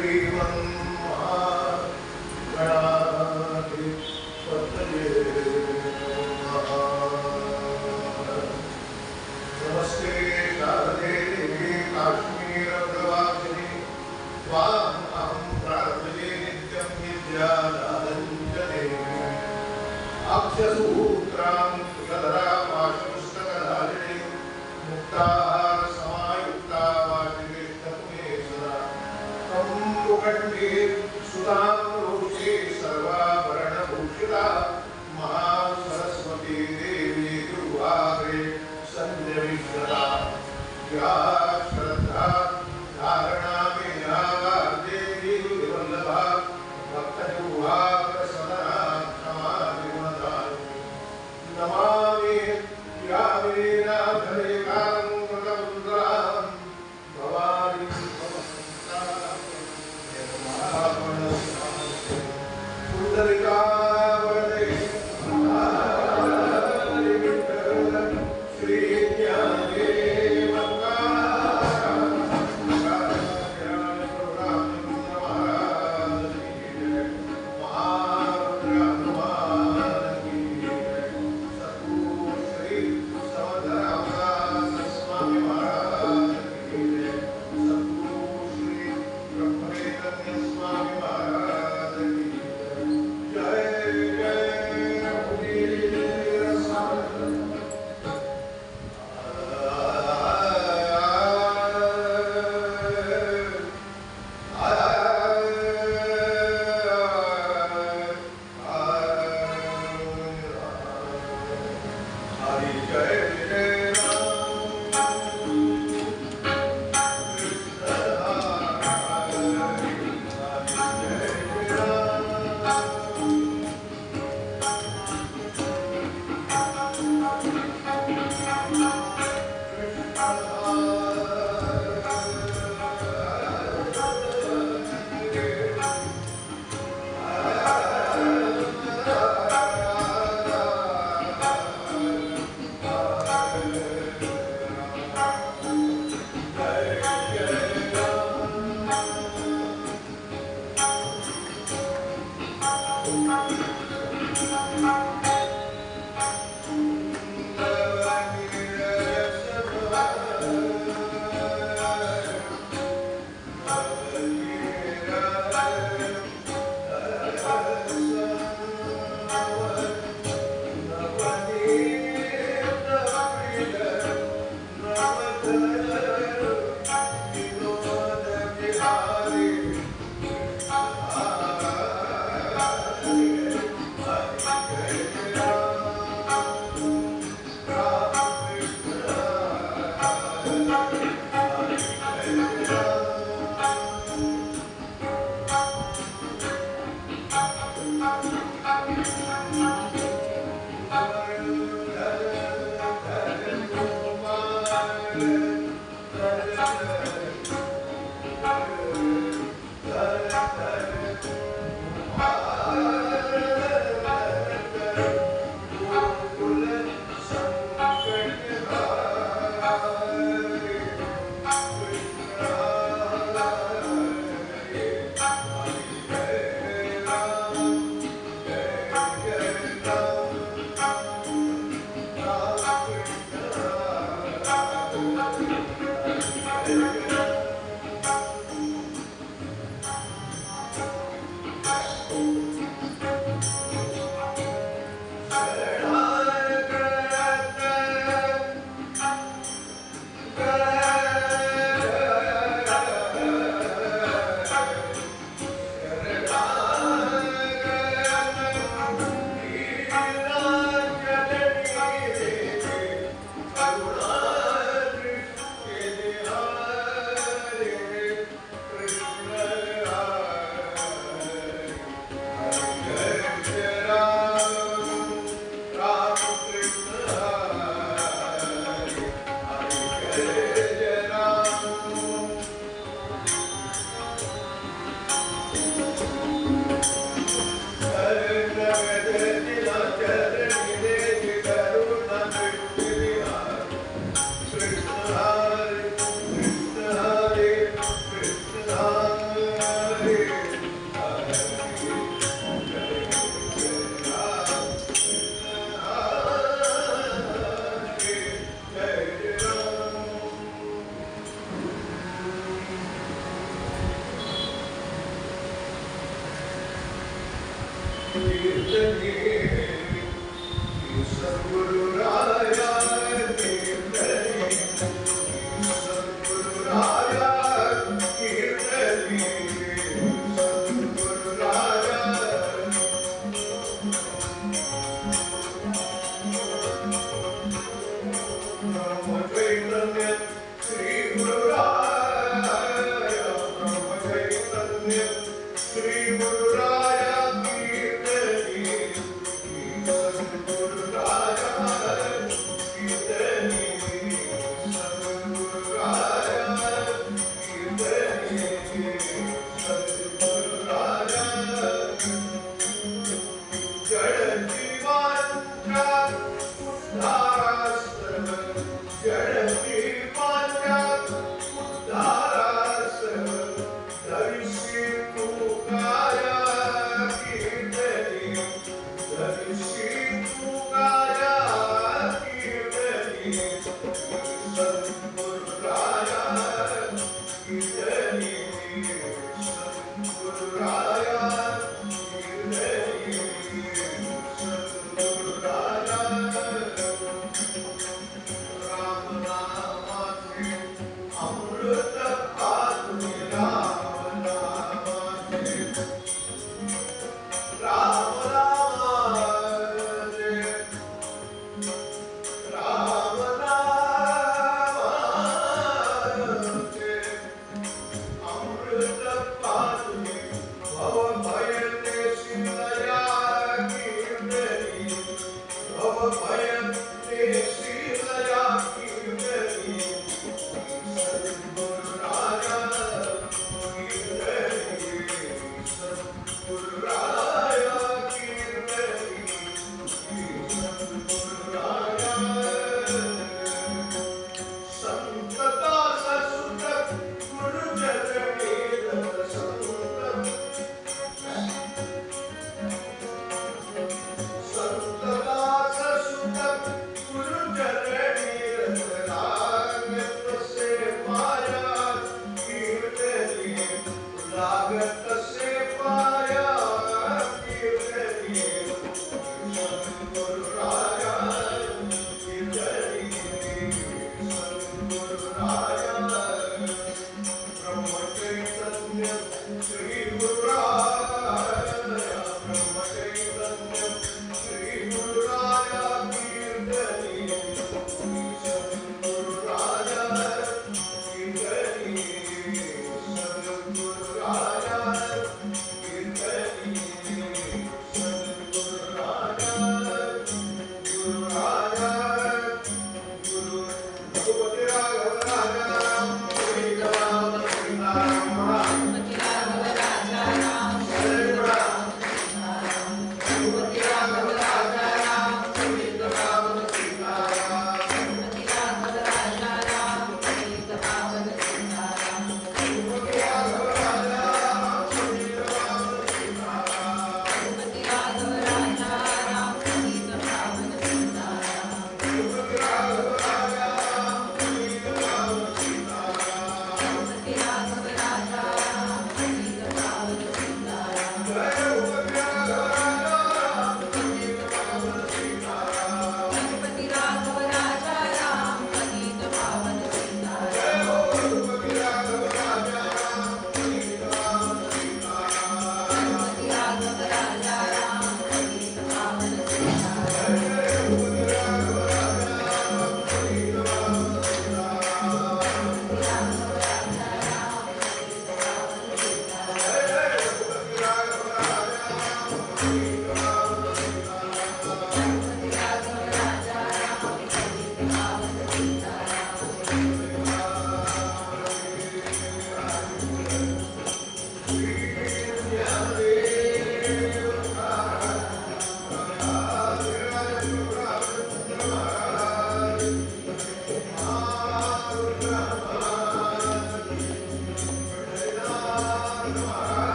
भवानी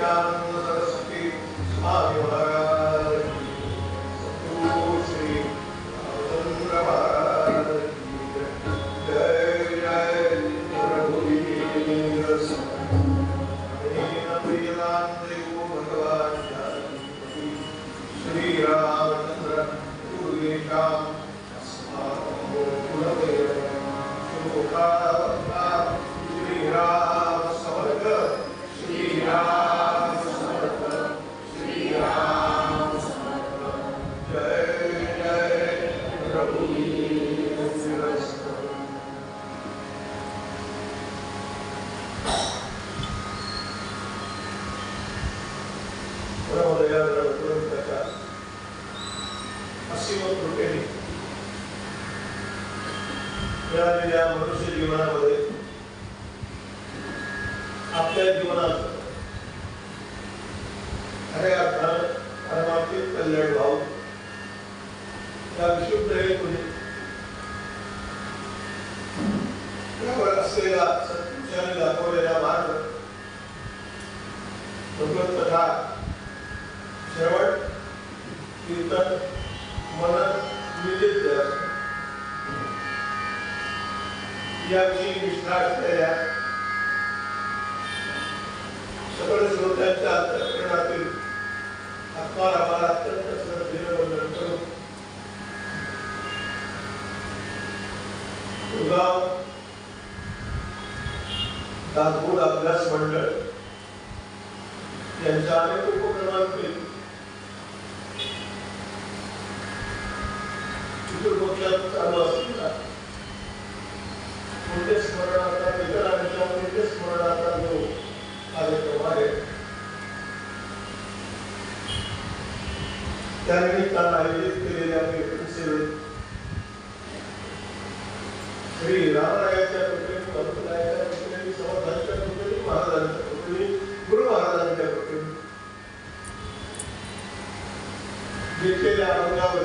सच्चिदानंद सरस्वती स्वामी महाराज श्री रामचंद्र महाराज जय जय रघुवीर भगवान श्री रामचंद्र गुरुदेव श्री राम समर्थ श्री राम समर्थ श्री राम समर्थ जय जय रघुवीर परमदयाळूच्या असीम कृपेने मिळालेल्या मनुष्य जीवनामध्ये आपल्या जीवनात खऱ्या अर्थानं परमात्मिक कल्याण भाव या विशुद्ध हेतूने त्यावर असलेला सत्पुरुषांनी दाखवलेला मार्ग भगवत कथा श्रवण कीर्तन मनन निवेदन याविषयी निष्ठा असलेल्या सकळ श्रोत्यांच्या अंतःकरणातील आत्मारामाला अत्यंत श्रद्धेने वंदन करून गाव दासबोध अभ्यास मंडळ यांच्या अनेक उपक्रमांपैकी पितृपक्षात चालू असलेला पुण्य स्मरणाचा वितरांच्या पुण्य स्मरणाचा जो कार्यक्रम आहे त्यानिमित्तानं आयोजित केलेल्या कीर्तन सेवेत श्री रामरायाच्या कृपेने भक्तरायाच्या कृपेने समर्थांच्या कृपेने महाराजांच्या कृपेने गुरु महाराजांच्या कृपेने घेतलेल्या अंगावर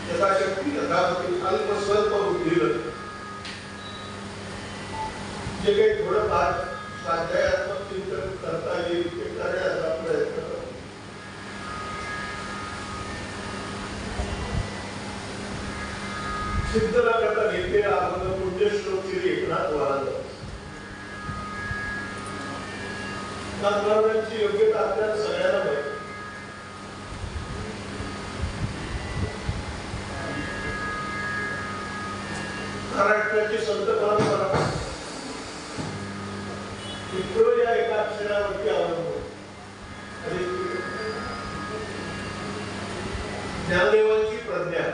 यथाशक्ती यथापती अल्प स्वल्प बुद्धीनं जे काही थोडंफार स्वाध्यायात्मक चिंतन करता येईल ते करण्याचा प्रयत्न करतो. सिद्ध न करता घेतलेला अभंग पुण्यश्लोक श्री एकनाथ महाराजांची योग्यता आपल्याला सगळ्यांना माहिती. महाराष्ट्राची संत परंपरा विप्रो या एका अक्षरावरती अवलंबून ज्ञानदेवांची प्रज्ञा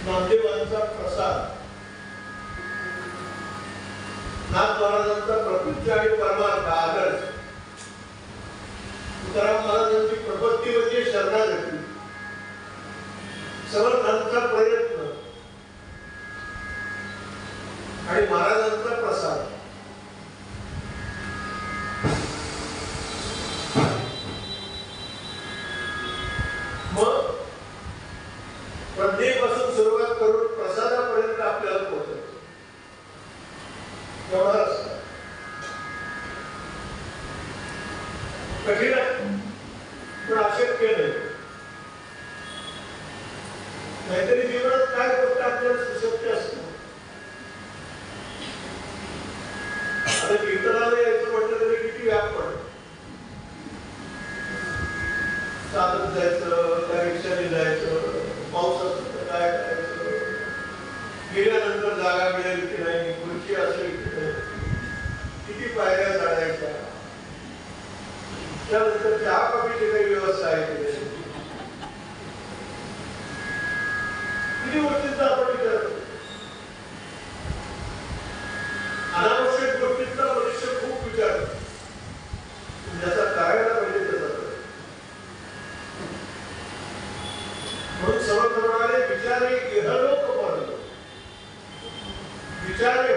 नामदेवांचा प्रसाद नाथ महाराजांचा प्रकृती आणि परमार्थ आदर्श तुकाराम महाराजांची प्रपत्ती म्हणजे शरणागती समर्थांचा प्रयत्न आणि महाराजांचा प्रसाद मग प्रज्ञेपासून सुरुवात करून प्रसादापर्यंत आपल्याला पोहोचायचं एवढा रस्ता कठीण आहे पण अशक्य नाही. नाहीतरी जीवनात काय गोष्ट आपल्याला सुशक्य असतो. आता कीर्तनाला यायचं म्हटलं तरी किती व्याप पडतो. चालत जायचं त्या रिक्षाने जायचं पाऊस असतो तर काय करायचं गेल्यानंतर जागा मिळेल की नाही खुर्ची असेल की नाही किती पायऱ्या चढायच्या त्यानंतर चहा कॉफीची काही व्यवस्था आहे की नाही किती गोष्टींचा आपण विचार करतो. अनावश्यक गोष्टींचा मनुष्य खूप विचार करतो ज्याचा करायला पाहिजे त्याचा म्हणून समर्थ म्हणाले विचारे इहलोक पडलो विचारे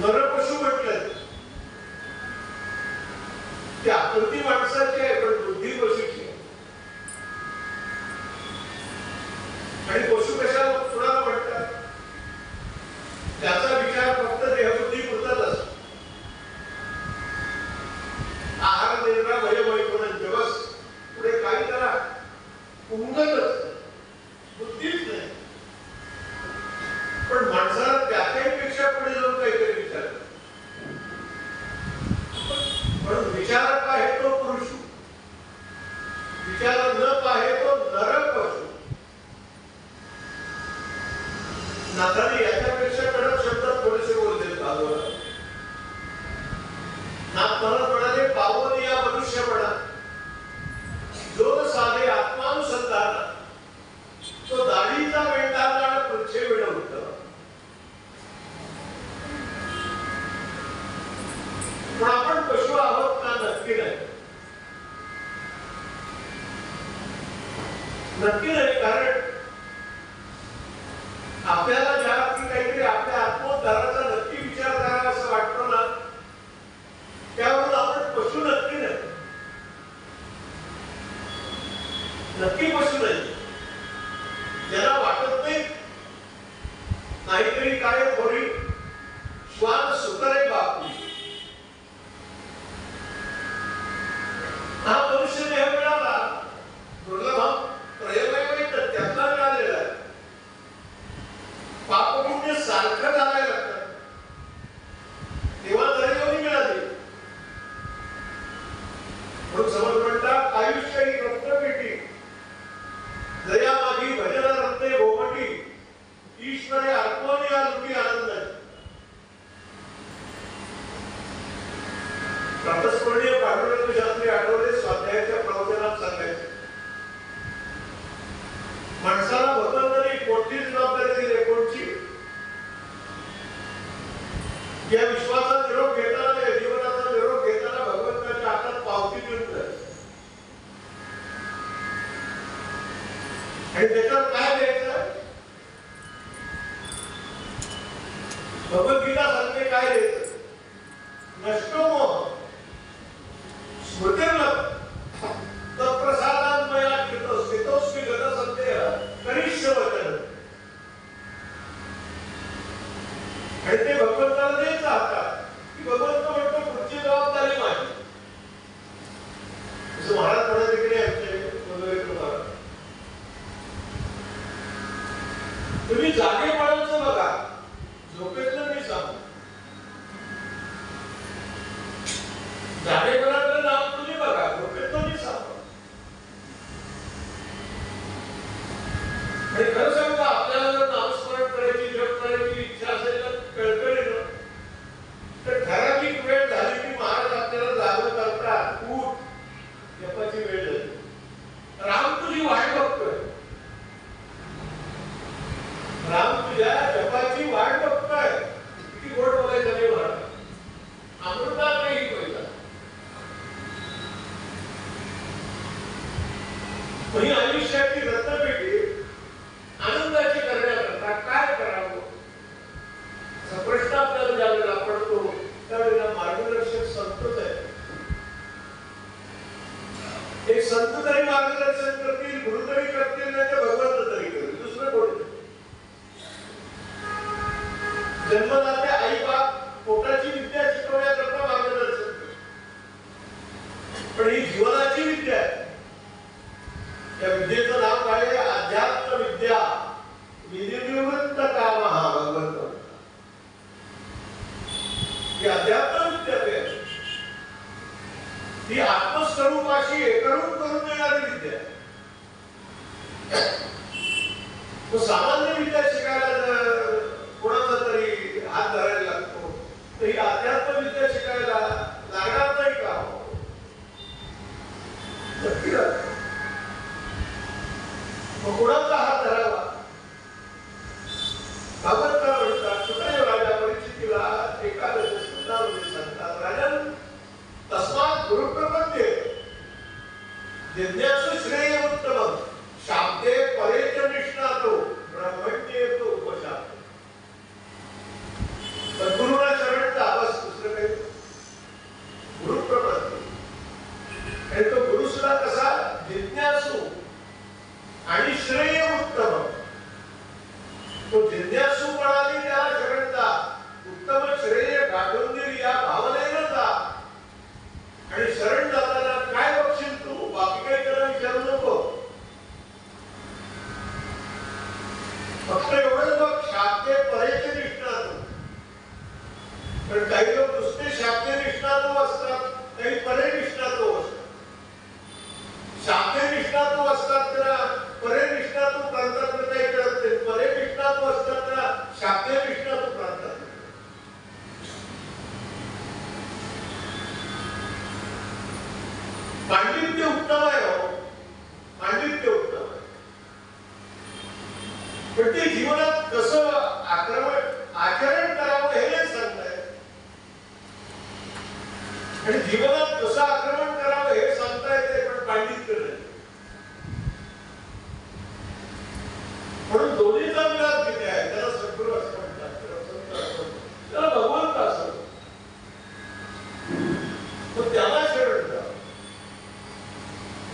नरपशु म्हटलं ती आकृती माणसाची आहे पण बुद्धी पशुची आहे. आणि पशु कशाला कुणाला म्हणतात? त्याचा विचार फक्त देहबुद्धी पुरताच असतो. आहार निद्रा भयभयपणांचे बस, पुढे काही करा उमगतच बुद्धीच नाही. पण माणसाला त्यापेक्षा पुढे जाऊन काहीतरी विचार, पण विचारक आहे तो पुरुष, विचार न पाहे तो नरक पशु. नाथाने याच्यापेक्षा कडक शब्दात थोडेसे बोलले भागवत. नाथ म्हणत म्हणाले, पावन या मनुष्यपणा जो साधे आत्मानुसंधान तो दाढीचा वेंढाला आणि पृच्छे मिळवत. पण आपण पशु आहोत का? नक्की नाही, नक्की नाही. कारण आपल्याला ज्या काहीतरी आपल्या आत्मोद्धाराचा नक्की विचार करावा असं वाटतो ना, त्यावरून आपण पशु नक्की नाही, नक्की पशु नाही. ज्याला वाटत नाही नाहीतरी काय थोडी श्वान सुतरे बापू, हा मनुष्य देह मिळाला, दुर्लभ प्रयोग त्यातला मिळालेला आहे. पाप पुण्य सारखं घालायला लागतं तेव्हा दरेवरी मिळाली. म्हणून समज म्हणतात, आयुष्य ही रत्नपेटी, दया माझी भजन रत्ने गोमटी, ईश्वरे आत्मनी आलुकी आनंद. प्रातस्मरणीय पांडुरंग शास्त्री आठवले स्वाध्यायाच्या प्रवचनात सांगायचे, माणसाला भगवंतांनी मोठी जबाबदारी दिली. कोणची? या विश्वाचा निरोप घेताना, या जीवनाचा निरोप घेताना भगवंताच्या हातात पावती देऊन जायचं. आणि त्याच्यावर काय द्यायचं? भगवद्गीता सांगते काय द्यायचं? नष्टो मोह स्मृतिर्लभ तत्प्रसादान्मया कृतो स्थितोस्मि गतसंदेह करिष्य वचन. आणि ते भगवंताला द्यायचं हातात की भगवंत म्हणतो पुढची जबाबदारी माझी. असं महाराज म्हणत इकडे आमचे तुम्ही जागेपणाचं बघा, झोपेतलं मी सांगू. जागेपणाचं नाव तुम्ही बघा, झोपेतलं मी सांगू. आणि खरं सांगू, आपल्याला जर नामस्मरण करायची, जप करायची इच्छा असेल तर कळकळीनं, तर ठराविक वेळ झाली की महाराज आपल्याला जागं करतात, उठ, जपाची वेळ झाली. राम तुझी वाट बघतोय, राम तुझ्या जपाची वाट बघतोय. किती गोड बोलायचं नाही महाराज, अमृतात नाही पहिला. ही आयुष्याची रत्नपेटी आनंदाची करण्याकरता काय करावं असा प्रश्न आपल्याला ज्यावेळेला पडतो त्यावेळेला मार्गदर्शक संतच आहे. एक संत तरी मार्गदर्शन करतील, गुरु तरी करतील, नाही तर भगवंत तरी करतील, दुसरं कोणी. जन्मदाते आई बाप पोटाची विद्या शिकवण्याकरता मार्गदर्शन करते, पण ही जीवनाची विद्या आहे. या विद्येचं नाव काय आहे? अध्यात्म विद्या. विधिनिवृत्त काम हा भगवंत. ही अध्यात्म विद्या आहे, ही आत्मस्वरूपाशी एकरूप करून देणारी विद्या आहे. तो सामान्य विद्या शिकायला कोणाचा तरी हात धरायला लागतो, तर ही अध्यात्म विद्या शिकायला लागणार नाही का? नक्की लागतो. मग कोणाचा हात धरावा? भागवत म्हणतात, सुखदेव राजा परीक्षितीला एकादश स्मृतामध्ये सांगतात, राजन तस्मात गुरुप्रपत्ये पांडित्य उत्तम आहे हो, पांडित्य उत्तम आहे, पण ते जीवनात कसं आचरण करावं हे नाही सांगताय, आणि जीवनात कसं आक्रमण करावं हे सांगता येते पण पांडित्य नाही. म्हणून दोन्हीचा विलास किती आहे. त्याला सद्गुरू असं म्हणतात, त्याला भगवंत असं, मग त्याला शरण द्या.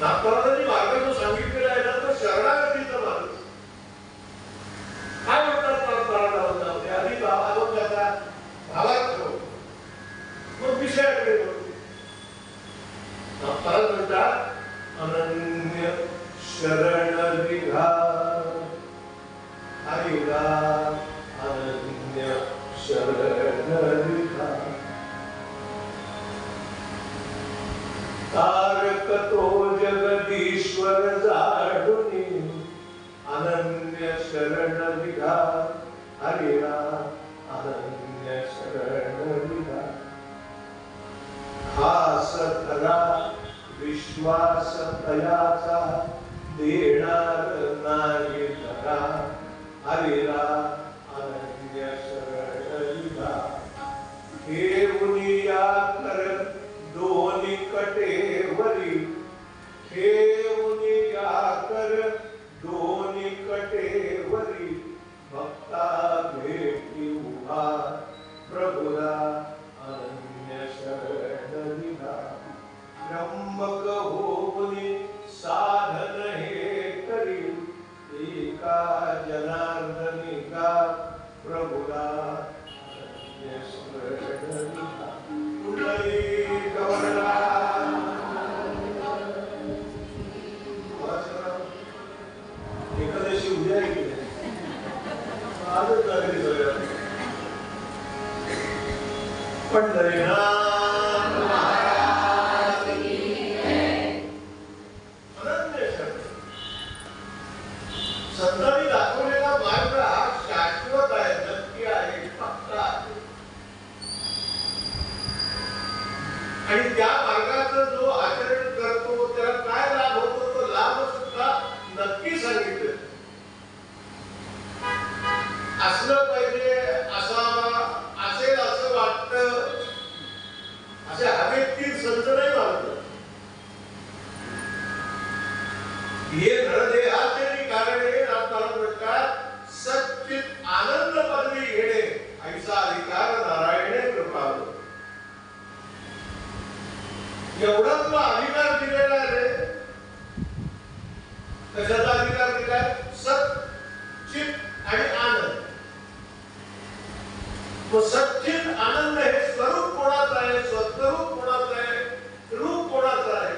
नागपराजांनी मार्ग जो सांगितलेला आहे ना तो शरणागतीचा मार्ग. काय म्हणतात नागपराजांना, आधी बाबा त्याचा भावार्थ मग विषयाकडे बोलतो. नागपराज म्हणतात अनन्य शरण विघा हरिला, अनन्य शरण विघा तारक तो जगदीश्वर जाडुनी, अनन्य शरण विघा हरिला, अनन्य शरण विघा खास खरा विश्वास तयाचा देणार नाही धरा, हरिला अनन्य शरण विघा हे मुनिया कर दोन्ही कटेवरी, हे मुनिया कर दोन्ही कटेवरी भक्ता भेटी उभा प्रभुला, अनन्य शरण विघा ब्रह्मक होनी साधन हे करी, एका जनार्दनी का प्रभुला, अनन्य शरण विघा कुंडली गौरला. एकादशी उद्या आहे की आजच लागली सगळ्या पंढरीनाथ महाराज की अनन्य शरण. संतांनी दाखवलेला मार्ग हा शाश्वत आहे, नक्की आहे, पक्का आहे, आणि त्या मार्गाचं जो आचरण करतो त्याला काय लाभ होतो तो लाभ सुद्धा नक्की सांगितलं. असलं पाहिजे, असावा, असेल असं वाटतं, असे हवेतील संत नाही मानत. हे नरदेहाचे कारणे आपल्याला म्हणतात सच्चित आनंद पदवी घेणे ऐसा अधिकार नारायणे कृपावं. एवढा तुला अधिकार दिलेला आहे. कशाचा अधिकार दिलाय? सच्चित आणि आनंद. तो सच्चित आनंद हे स्वरूप कोणाचं आहे, स्वस्वरूप कोणाचं आहे, रूप कोणाचं आहे?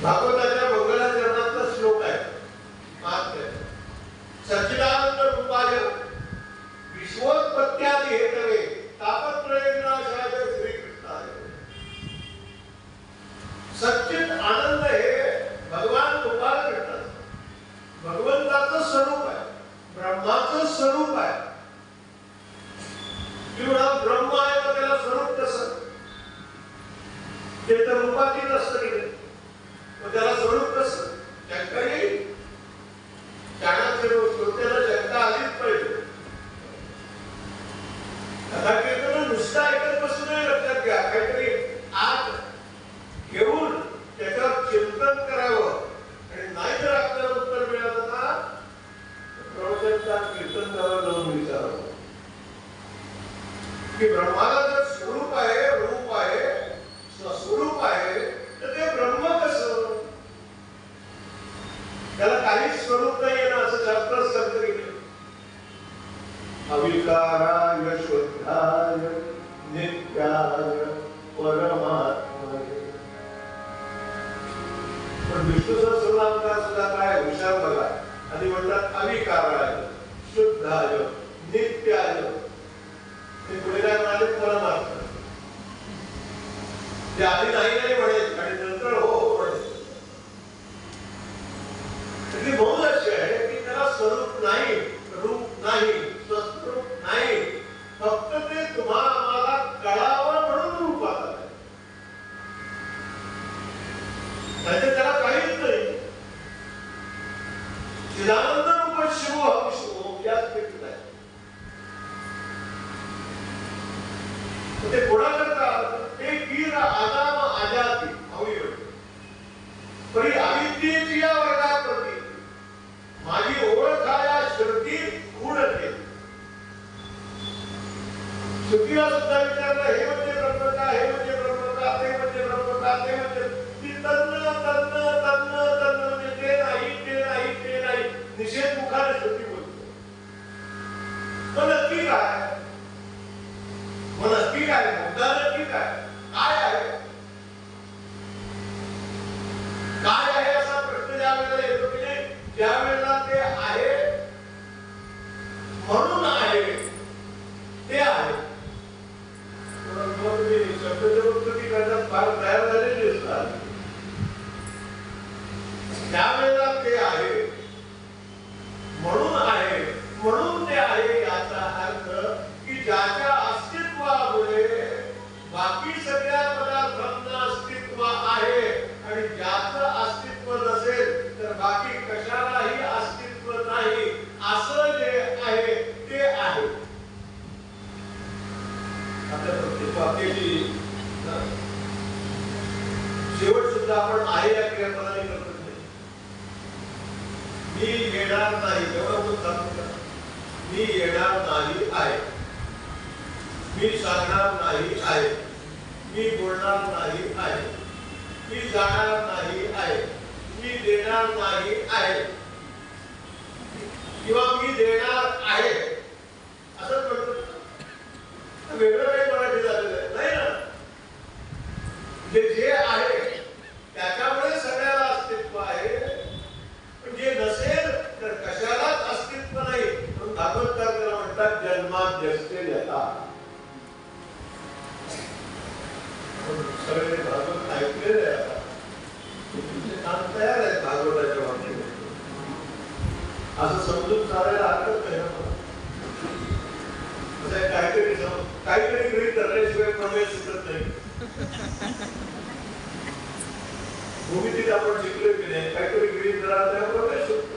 भागवताच्या मंगलाचरणातला श्लोक आहे. सच्चिदानंद रूपाय विश्वोत्पत्त्यादि हेतवे तापत्रय विनाशाय श्रीकृष्णाय. सच्चित आनंद हे भगवान तुम्हाला भेटतात. भगवंताचं स्वरूप आहे, ब्रह्माचं स्वरूप आहे. किंवा ब्रह्म आहे तर त्याला स्वरूप कसं? ते तर रूपातीत असतं की नाही, मग त्याला स्वरूप कसं? शंका येईल. श्रोत्याला शंका आलीच पाहिजे. कथा कीर्तन नुसतं ऐकत बसू नये. लक्षात घ्या, काहीतरी आत घेऊन त्याच्यावर चिंतन करावं. आणि नाही जर आपल्याला उत्तर मिळालं ना प्रवचनचा कीर्तनकाराला जाऊन विचारावं की ब्रह्माला जर स्वरूप आहे, रूप आहे, स्वस्वरूप आहे तर ते ब्रह्म कसं? त्याला काहीच स्वरूप नाहीये ना असं शास्त्र सांगतं की नाही. अविकाराय शुद्धाय नित्याय परमात्मने. पण विष्णू सहस्रनामात सुद्धा काय हुशार बघा. आधी म्हणतात अविकाराय शुद्धाय नित्याय. ते पुढे काय म्हणाले? परमात्मा. ते आधी नाही नाही म्हणेल आणि नंतर हो हो म्हणेल. त्याची बहुत अशी आहे की त्याला स्वरूप नाही, रूप नाही, स्वस्वरूप नाही. फक्त ते तुम्हाला आम्हाला कळावं म्हणून रूपात आलंय. श्रुतीला सुद्धा विचारलं हे म्हणजे ब्रह्म का, हे म्हणजे ब्रह्म का, ते म्हणजे ब्रह्म का, ते म्हणजे ती तन्न तन्न तन्न तन्न म्हणजे ते नाही ते नाही ते नाही निषेध मुखाने श्रुती बोलते. मग नक्की काय, मग नक्की काय, मुद्दा नक्की काय काय आहे, काय आहे असा प्रश्न ज्या वेळेला येतो की नाही, ज्या वेळेला ते आहे म्हणून आहे ते आहे. शब्दचमत्कृती करण्यात फार तयार झालेली असतात. त्यावेळेला ते आहे म्हणून आहे, म्हणून ते आहे याचा अर्थ की ज्याच्या अस्तित्वामुळे बाकी सगळ्या पदार्थांना अस्तित्व आहे आणि ज्याचं अस्तित्व नसेल तर बाकी कशालाही अस्तित्व नाही असं जे आहे ते आहे. आपल्या प्रत्येक वाक्याची शेवट सुद्धा आपण आहे या क्रियापदाने करतो. मी येणार नाही, मी येणार नाही आहे, मी सांगणार नाही आहे, मी बोलणार नाही आहे, मी जाणार नाही आहे, मी देणार नाही आहे किंवा मी देणार आहे असं म्हणतो. वेगळं काही मराठी झालेलं आहे नाही ना. जे आहे त्याच्यामुळे सगळ्याला अस्तित्व आहे, पण जे नसेल तर कशालाच अस्तित्व नाही. म्हणून भागवतकार त्याला म्हणतात जन्माद्यस्ते यथा. सगळे भागवत ऐकलेले आहे, तुमचे काम तयार आहे भागवताच्या बाबतीत. असं समजून चालायला हरकत नाही ना. काहीतरी गृहीत धरल्याशिवाय प्रवेश सुटत नाही. भूमितीत आपण शिकलो की नाही, काहीतरी गृहीत धरला प्रवेश सुटतो.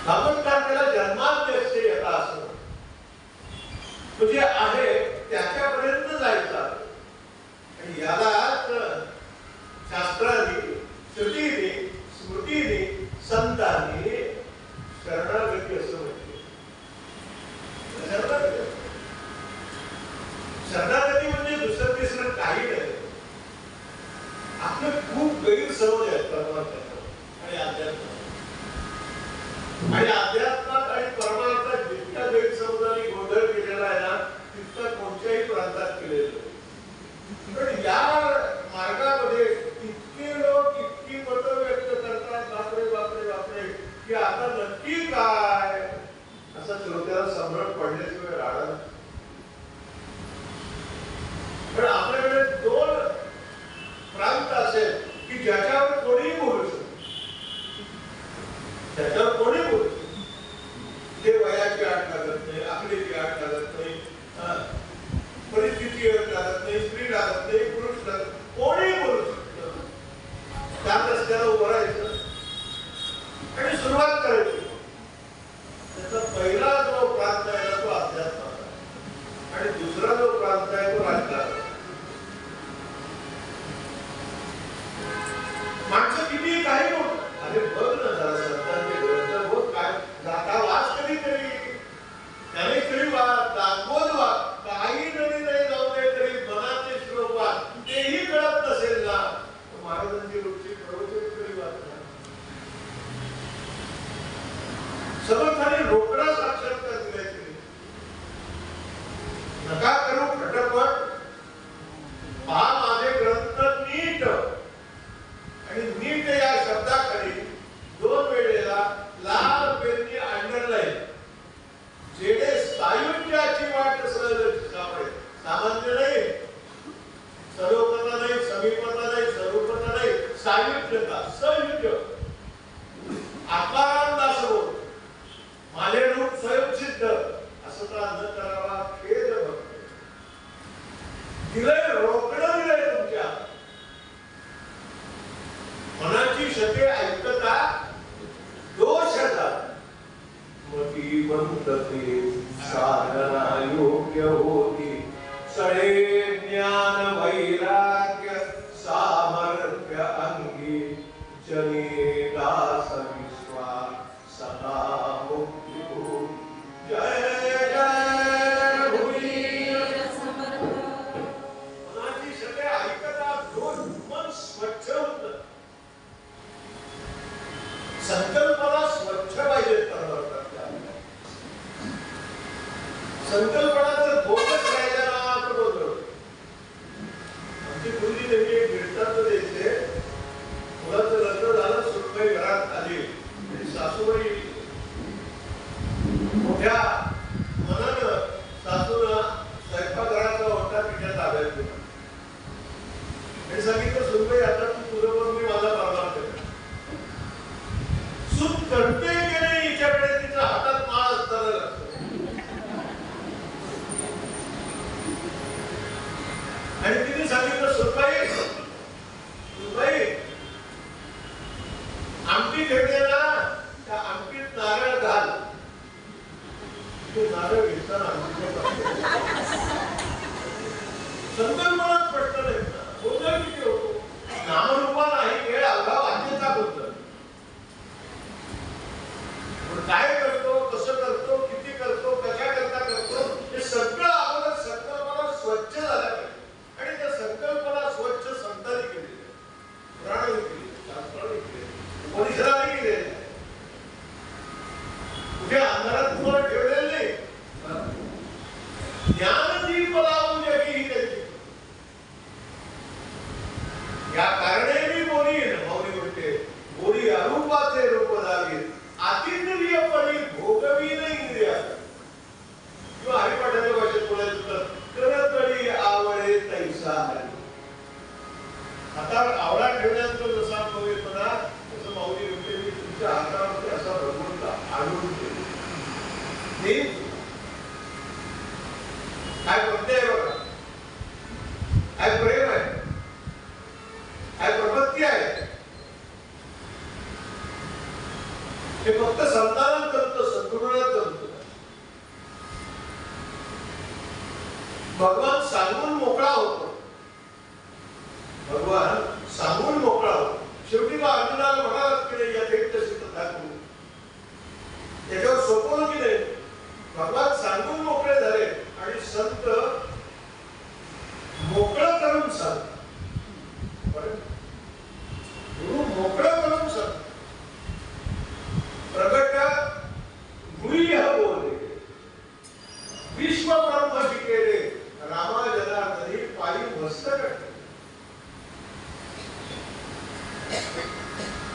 भागवतकार त्याला जन्माद्यस्ते यथा असं म्हणजे आहे त्याच्यापर्यंत जायचं. आणि यालाच शास्त्राने, श्रुतीने, स्मृतीने, संतांनी शरणागती असं म्हटलं. शरणागती म्हणजे दुसरं तिसरं काही नाही. आपले खूप गैरसमज आहेत परमार्थात आणि अध्यात्मात. आणि अध्यात्मात आणि परमार्थात जितक्या गैरसमजांनी गोंधळ केलेला आहे ना तितका कोणत्याही प्रांतात केलेला. पण या मार्गामध्ये इतके लोक इतकी मतं व्यक्त करतात, बापरे बापरे बापरे, की आता नक्की काय असं श्रोत्याला सम्राट पडल्याशिवाय राहणार. पण आपल्याकडे दोन प्रांत असेल की ज्याच्यावर कोणीही बोलू शकतो, त्याच्यावर कोणी बोलू शकतो. ते वयाची आठ लागत नाही, आकडेची आठ लागत नाही, परिस्थिती लागत नाही, स्त्री लागत नाही, पुरुष लागत, कोणी बोलू शकतो. त्या रस्त्याला उभं राहायचं आणि सुरुवात करायची. त्याचा पहिला जो प्रांत आहे तो अध्यात्माचा आणि दुसरा जो प्रांत आहे तो राजकारणाचा. माणसं किती काही बोलतात. अरे बघ ना जरा संतांचे ग्रंथ बघ, काय जाता वाच कधीतरी, त्याने तरी दाखवत वाच, काही जरी नाही जाऊ दे तरी मनाचे श्लोक वाच, तेही कळत नसेल ना महाराजांची रोजची प्रवचन तरी वाचणार. समर्थाने रोकडा साक्षात्कार दिलाय. नका करू खटपट, पहा माझे ग्रंथ नीट. आणि नीट या शब्दाखाली दोन वेळेला लाल पेननी अंडरलाईन, जेणे सायुज्याची वाट सहज सापडेल. सामान्य नाही, सर्वपता नाही, समीपता नाही, सर्वपता नाही, सायुज्यता, सयुज्य. आकारांदास बोल माझे रूप स्वयंसिद्ध असं तर न करावा, खेद भक्त दिलंय, रोकडं दिलंय तुमच्या मनाची शते ऐकता दोषता मती मंतते साधना योग्य होती. सळे ज्ञान वैराग्य सामर्थ्य अंगी जनी दास विश्वास सदा मुक्ती हो. जय जय संकल्पनाचं फोकस राहिला ना तर बोलतो. आमची मुलगी नेहमी एक भेटतात द्यायचे. मुलाचं लग्न झालं, सुनबाई घरात आली आणि सासूबाई मोठ्या मनानं सासूला स्वयंपाकघराचा ओटा पिठ्या ताब्यात दिला आणि सांगितलं, सुनबाई आता तू तुझ्यावर मी माझा बरोबर केला. सून करते की नाही हिच्याकडे तिच्या हातात माळ असताना लागतो. आणि तिने सांगितलं, सुनबाई सुनबाई आमटी घेतलेला त्या आमटीत नारळ घाल. नारळ घेताना संकल्पनाच पटत नाही. गोंधळ किती होतो. नामरूपा नाही वेळ अवघा वाचेचा गोंधळ. काय करतो, कसं करतो, किती करतो, कशा करता करतो हे सगळं अगोदर संकल्पना स्वच्छ झाल्या पाहिजे. आणि त्या संकल्पना स्वच्छ संतांनी केली, पुराणाने केली, शास्त्राने केली, उपनिषदाने केली. कुठे अंधारात तुम्हाला ठेवलेलं नाही. ज्ञानदीप लावून जगी ही त्याची. या कारणे बोली भावनी म्हणते, बोली अरूपाचे रूप दावी अतिंद्रियपणी भोगवी नाही इंद्रिया. किंवा हरिपाठाच्या भाषेत बोलायचं तर करतळी आवळे तैसा हरी. हातावर आवळा ठेवण्याचा जसा अनुभव येतो ना, तसं माऊली म्हणते, मी तुमच्या हातावरती असा भगवंत आणून ठेवतो. काय भक्ती आहे बघा, काय प्रेम आहे, काय प्रपत्ती आहे. हे फक्त संतानात करतो, सद्गुरूला करतो. भगवान सांगून मोकळा होतो. भगवान सांगून मोकळा होतो. शेवटी तो अर्जुनाला म्हणाला की नाही, या भेट सिद्ध दाखवू. त्याच्यावर सोपवलं की नाही. भगवान सांगून मोकळे झाले आणि संत मोकळं करून सांगतात. गुरु मोकळं करून सांगतात. प्रगट गुह्य बोले विश्व ब्रह्म शिकेले रामा जनार्दनी पायी मस्तक.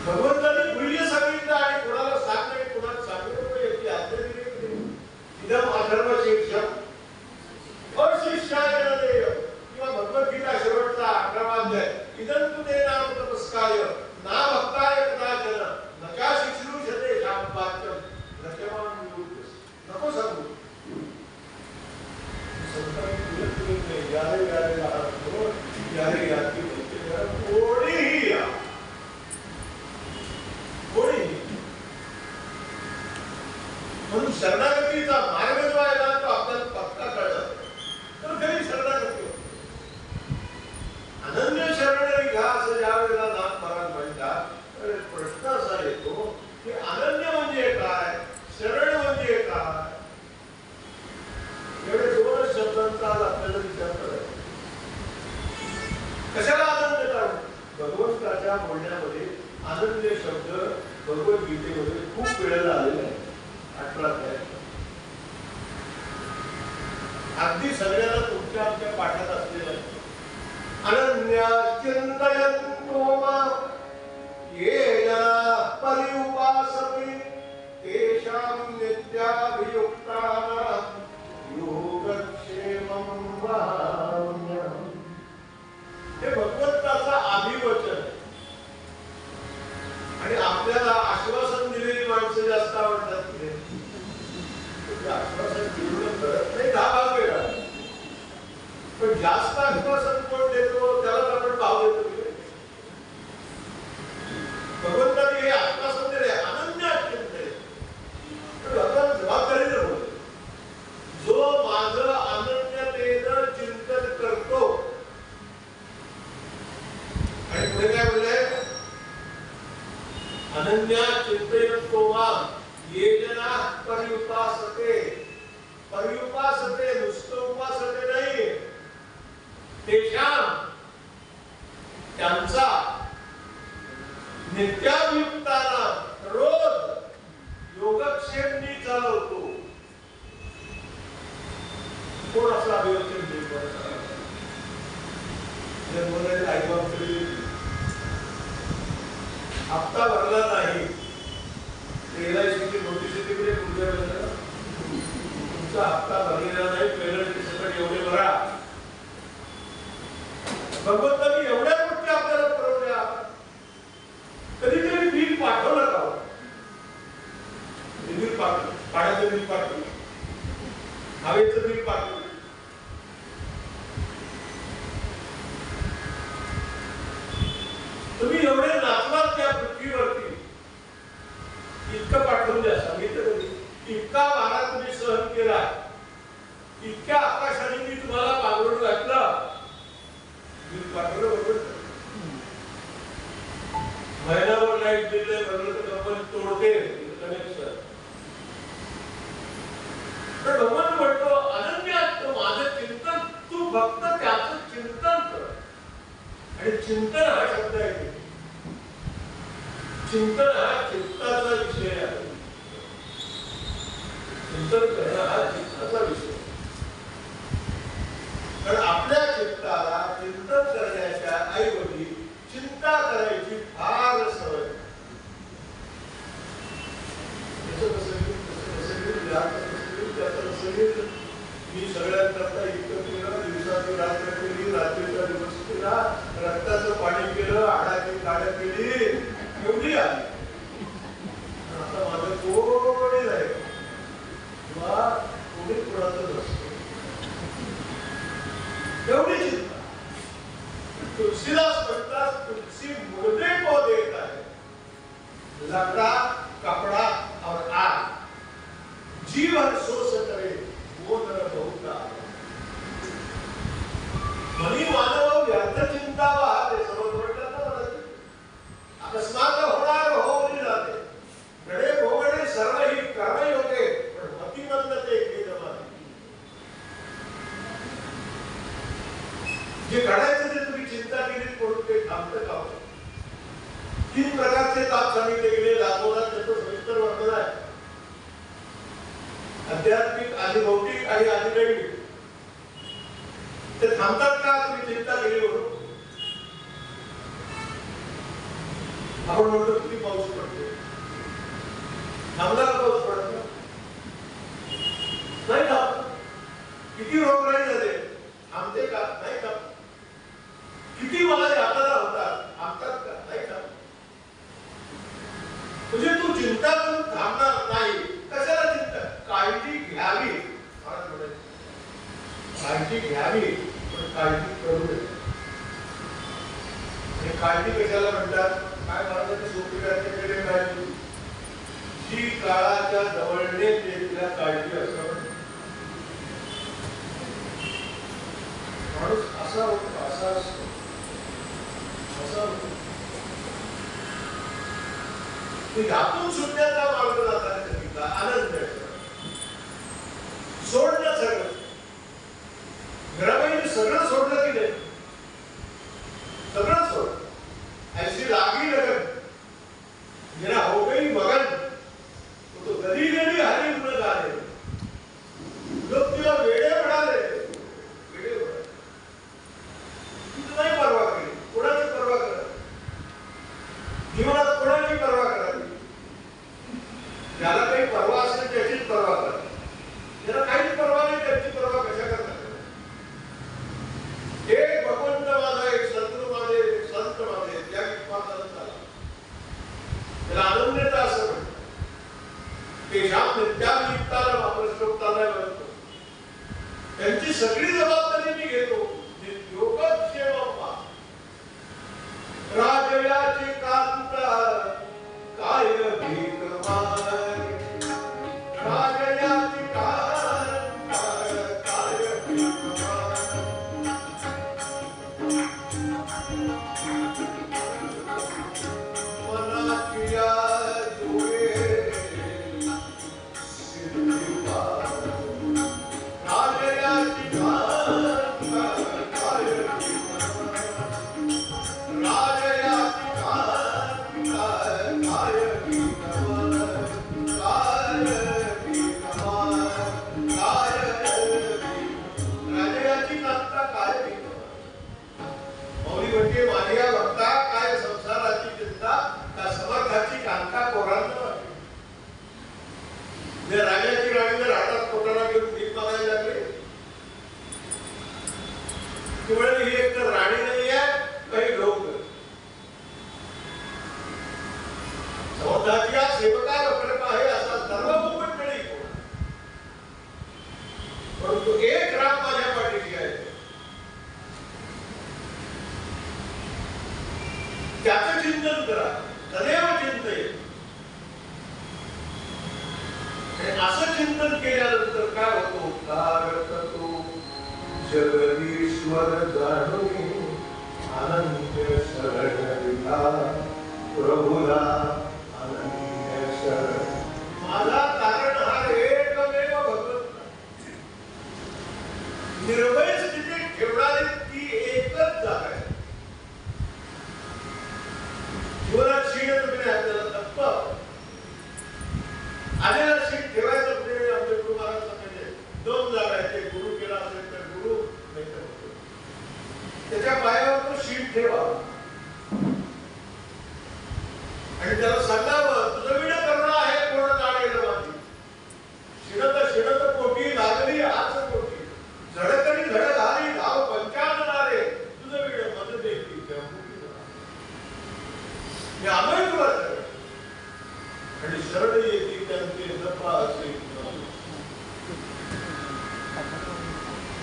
भगवंतांनी गुह्य सांगितलं आणि कोणाला सांग नाही, कोणाला सांगितलं नाही याची आज्ञा दिली. इदम अथर्व शीर्षक अशिष्याय देव. किंवा भगवद्गीता शेवटचा 11वा अध्याय, इदं तु ते नाम तपस्काय ना भक्ताय कदाचन नका शिश्रूषते शामवाक्यम नचमान निवृत्तस. नको सांगू. संतांनी तुला नाही, यारे यारे लागतो, यारे याती बोलते, कोणीही या, कोणीही. म्हणून शरणागतीचा मार्ग जो आहे ना, तो आपल्याला पक्का कळला तर खरी शरणागती होते. अनन्य शरण घ्या असं ज्या वेळेला नाथ महाराज म्हणतात, तर प्रश्न असा येतो की अनन्य म्हणजे काय, शरण म्हणजे काय. एवढे 2 शब्दांचा आज आपल्याला विचार करायचा. कशाला आनंद काढू. भगवंताच्या बोलण्यामध्ये अनन्य शब्द भगवद्गीतेमध्ये खूप वेळेला आलेला आहे. 18 अध्याय. अगदी सगळ्यांना तुमच्या आमच्या पाठात असलेला आहे. अनन्या चिंतयन्तो मां ये जना पर्युपासते तेषां नित्याभियुक्तानां योगक्षेमं वहाम्यहम्. हे भगवंताचा अभिवचन. आणि आपल्याला आश्वासन दिलेली माणसं जास्त आवडतात. आश्वासन दिलं करत नाही, 10 भाग वेगळा. पण जास्त आश्वासन कोण देतो त्यालाच आपण भाव देतो. भगवंताने हे आश्वासन दिले, अनन्य अत्यंत. भगवान जबाबदारीने बोलतो, जो माझं अनन्यतेनं चिंतन करतो. आणि पुढे काय बोलले, अनन्या चिंतयन्तो मां ये जना पर्युपासते. पर्युपासते नुसतं उपासते नाही, तेषां हवेचं बिल पाठवलं. तुम्ही एवढे नाचलात त्या पृथ्वीवरती, इतकं पाठवून द्या. सांगितलं इतका वारा तुम्ही सहन केला, इतक्या आकाशाने मी तुम्हाला पांघरून घातलं, बिल पाठवलं. बरोबर महिनाभर लाईट दिले म्हणलं तर कंपनी तोडते कनेक्शन. तर भगवान म्हणतो अनन्या माझं चिंतन, तू फक्त त्याचं चिंतन कर. आणि चिंतन हा शब्द आहे, चिंतन हा चित्ताचा विषय आहे. चिंतन करणं हा चित्ताचा विषय. कारण आपल्या चित्ताला चिंतन करण्याच्या ऐवजी चिंता करायची फार सवय. मी सगळ्यात करता इतकं केलं, दिवसाची रात्र केली, रात्रीचा दिवस केला, रक्ताचं पाणी केलं, हाडाची काढ्या केली, एवढी आली. आता माझं कोणी नाही किंवा कोणी कोणाचं नसतं, एवढी चिंता. तुलसीदास म्हणतात तुलसी मुर्दे को देता है, लकड़ा कपड़ा और आग, जीवन सोच करे वो नर बहुता. मनी मानव व्यर्थ चिंता वाहते. समज म्हटलं ना मला, अकस्मात होणार होऊन जाते. गडे भोगडे सर्व ही कर्म होते, पण मतिमंदते खेदमाने. जे घडायचं ते तुम्ही चिंता केली म्हणून ते थांबतं का? 3 प्रकारचे ताप सांगितले गेले. दाखवतात त्याचं सविस्तर वर्णन आहे. आध्यात्मिक, आधिभौतिक आणि आधिदैविक. ते थांबतात का तुम्ही चिंता केली म्हणून? आपण म्हणतो किती पाऊस पडतो, थांबला पाऊस पडतो नाही का? किती रोगराई झाले, थांबते का? नाही का? किती मला यातना होतात, थांबतात का? नाही का? म्हणजे तू चिंता करून थांबणार नाही. कशाला चिंता? काळजी घ्यावी. काळजी घ्यावी पण काळजी करू नये. आणि काळजी कशाला म्हणतात? काय महाराजांनी सोपी व्याख्या केली पाहिजे. जी काळाच्या जवळने तिला काळजी असं म्हणतात. माणूस असा होतो, असा असतो, असा होतो. यातून सुटण्याचा मार्ग जाताना आनंद सोडणं. सगळं घराबाई सगळं सोडलं की नाही? सगळं सोड. ऐसी लागी लगन मेरा हो गई मगन, तो गली गली हरी गुण गाणे. लोक तुला वेडे म्हणाले, वेडे म्हणाले. तू नाही परवा केली. कोणाची परवा करा? जीवनात कोणाची परवा करावी? ज्याला काही परवा असेल त्याचीच परवा करा. ज्याला काहीच परवा नाही त्याची परवा कशा करतात? एक भगवंत माझा, एक सद्गुरू माझे, एक संत माझे, त्या विश्वासाला झाला. त्याला आनंदेता असं म्हणतात. तेजाब नित्यायुक्ताला वापरश्लोकताला म्हणतो. त्यांची सगळी जबाबदारी मी घेतो. योगक्षेम राजयाची कांता काय भीक मार, राजयाची कांता काय भीक मार. मनाची जुळे सिद्धी पार, राजयाची कांता परंतु एक राम माझ्या पाठीशी आहे, त्याचं चिंतन करा, सदैव चिंतन. असं चिंतन केल्यानंतर काय होतो? तो जगदीश्वर जाणून अनन्य शरण दिला, प्रभुला अनन्य शरण. माझा तारणहार एकमेव भगवंत, निर्भय स्थितीत ठेवणारी ती एकच जागा आहे. जीवनात शीड तुम्ही आपल्याला तत्व आलेला शीड ठेवायचं म्हणजे आमच्या गुरु महाराज सांगायचे दोन जागा आहेत. ते गुरु केला असेल तर गुरु, नाही तर त्याच्या पायावर तो शीड ठेवा आणि त्याला सांगावं तुझं विड करणं आहे पूर्ण जाणेल माझी. शिडत पोटी लागली आज पोटी, झडकरी झडक आली धाव पंचाननारे, तुझं विड मत देखील मी आलोय तुला शरण. आणि शरण येते त्यांचे जपा असे,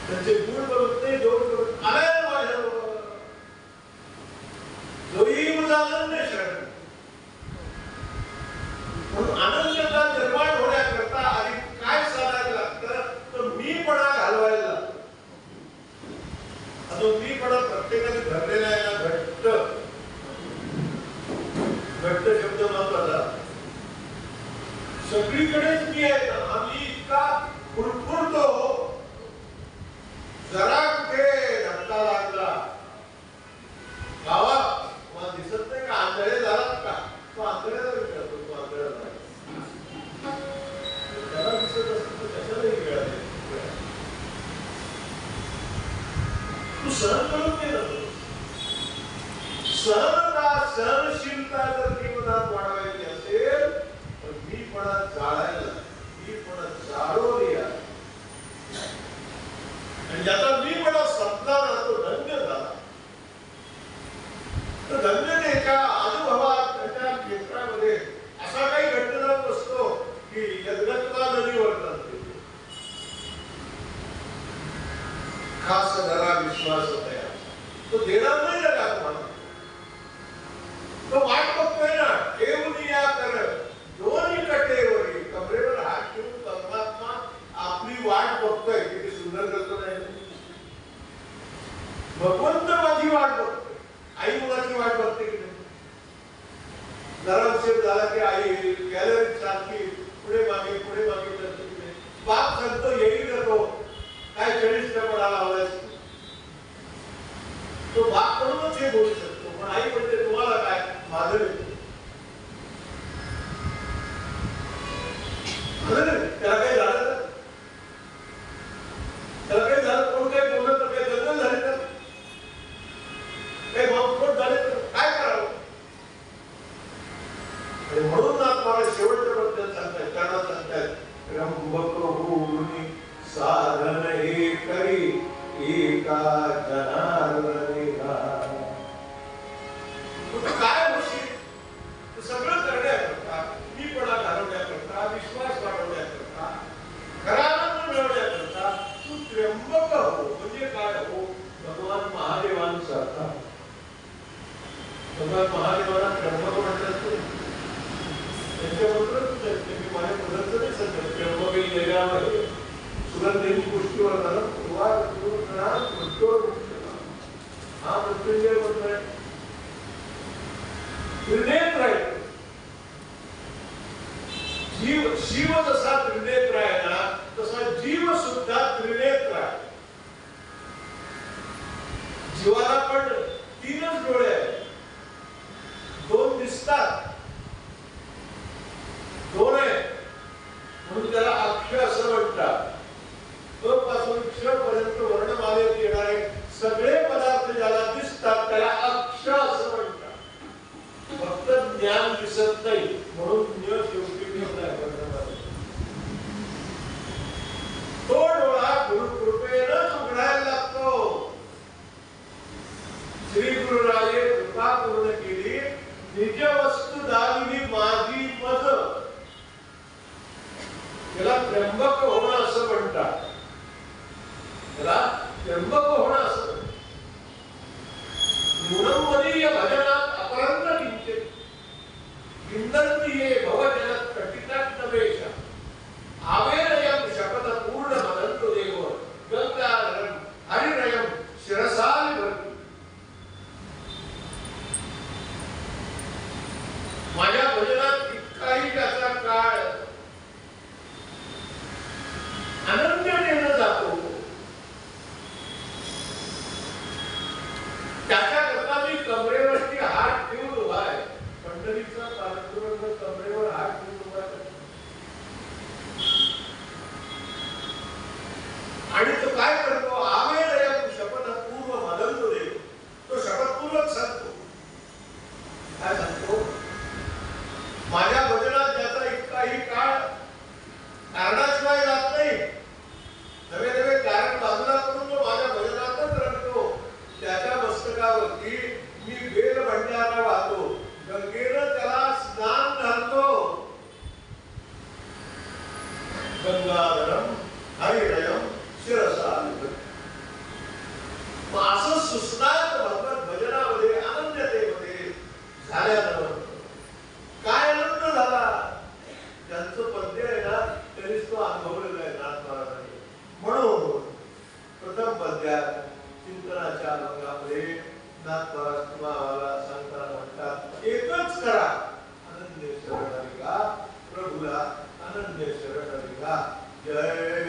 त्यांचे गुण बघत नाही, जोड बघत आलाय माझ्याबरोबर. जोही मुला अनन्य शरण. म्हणून अनन्यता निर्माण होण्याकरता आधी काय साधायला लागतं? तर मीपणा घालवायला लागतो. आता मीपणा प्रत्येकाने धरलेला आहे ना, घट्ट शब्द महत्वाचा. सगळीकडेच मी आहे ना, आम्ही इतका फुरफुरतो, जरा कुठे धक्का लागला गावात मला दिसत नाही का आंधळे झालात का? तो आंधळ्याला विचारतो, तो आंधळा झाला त्याला दिसत असत तर कशालाही वेळा तू सहन करून केलं. सहनशीलता जर जीवनात वाढवायची असेल तर मीपणा जाळायला, मीपणा जाळवूया. आणि ज्याचा मीपणा संपला ना तो धन्य झाला. तर धन्यतेच्या अनुभवात त्याच्या क्षेत्रामध्ये असा काही घटना नसतो की यज्ञत्वा नदी वर्तन खास जरा विश्वास होता, तो देणार नाही जगात मला. तो वाट बघतोय ना, ठेवून या कर दोन्ही कटेवरी, कमरेवर हात ठेवून परमात्मा आपली वाट बघतोय. किती सुंदर करतो नाही? भगवंत माझी वाट बघतोय. आई मुलाची वाट बघते की नाही? जरा उशीर झाला की आई गॅलरीत सारखी पुढे मागे करते की नाही? बाप सांगतो येईल ना तो, काय 40 पडा लावलाय. तो बाप म्हणूनच हे बोलू शकतो, पण आई म्हणते तुम्हाला काय माझं त्याला काही झालं, त्याला काही झालं, कोण काही बोलत तर काही दंगल झाली तर काही बॉम्बस्फोट झाले तर काय करावं? म्हणून मला शेवटच्या बद्दल सांगतायत, त्यांना सांगतायत रंभकहुनी साधन हे करी एका जनार्दनी. काय होशील सगळं करण्याकरता, मीपणा घालवण्याकरता, विश्वास वाढवण्याकरता, खरानंद मिळवण्याकरता तू त्र्यंबक हो. म्हणजे काय हो? भगवान महादेवांसारखा. भगवान महादेवांना त्र्यंबक म्हणतात. त्यांच्याबरोबरच मी माझ्या मुलांचं नाही सांगत. त्र्यंबक जगामध्ये सुगंधीची गोष्टीवर झालं हा मृत्युंजय म्हणतोय. त्रिनेत्र आहे जीव. शिव जसा त्रिनेत्र आहे ना, तसा जीव सुद्धा त्रिनेत्र आहे. जीवाला पण 3च डोळे आहेत. 2 दिसतात, 2 आहे म्हणून त्याला अक्ष असं म्हणतात. क पासून क्ष पर्यंत वर्णमालेत येणारे सगळे पदार्थ ज्याला दिसतात त्याला त्र्यंबक होणं असं न्यूनमदीय भजनात अपरंत किंचित विंदन्ति ये भवजनत कटितट्टवेश आवेरयं शपथ पूर्ण मदन्तु देव गंगाधरं हरिरयं शिरसाल भरती माझ्या भजनात इतकाही त्याचा काळ अनन्यतेने जातो त्याच्याकरता मी कमरेवरती हात ठेवून उभा आहे पंढरीचा पांडुरंग कमरेवर हात ठेवून उभा आहे आणि तो काय करतो आवेदयम शपथपूर्व मदंतो देव तो शपथपूर्वक सांगतो काय सांगतो माझ्या भजनात ज्याचा इतकाही काळ कारणाशिवाय जात नाही नवे नवे कारण बाजूला करून तो माझ्या भजनातच रमतो त्याच्या मस्तकावरती मी वेल भंडारा वाहतो गंगेनं त्याला स्नान घालतो गंगाधरम हरिरयम शिरसा असं सुस्नात भगवत भजनामध्ये अनन्यतेमध्ये झाल्यानं काय आनंद झाला त्यांचं पद्य आहे ना तरीच तो अनुभवलेला आहे नाथ महाराजांनी म्हणून प्रथम पद्यात चिंतनाच्या अभंगामध्ये नाथ महाराज तुम्हाला सांगताना म्हणतात एकच करा अनन्य शरणरिका प्रभूला अनन्य शरणरिका जय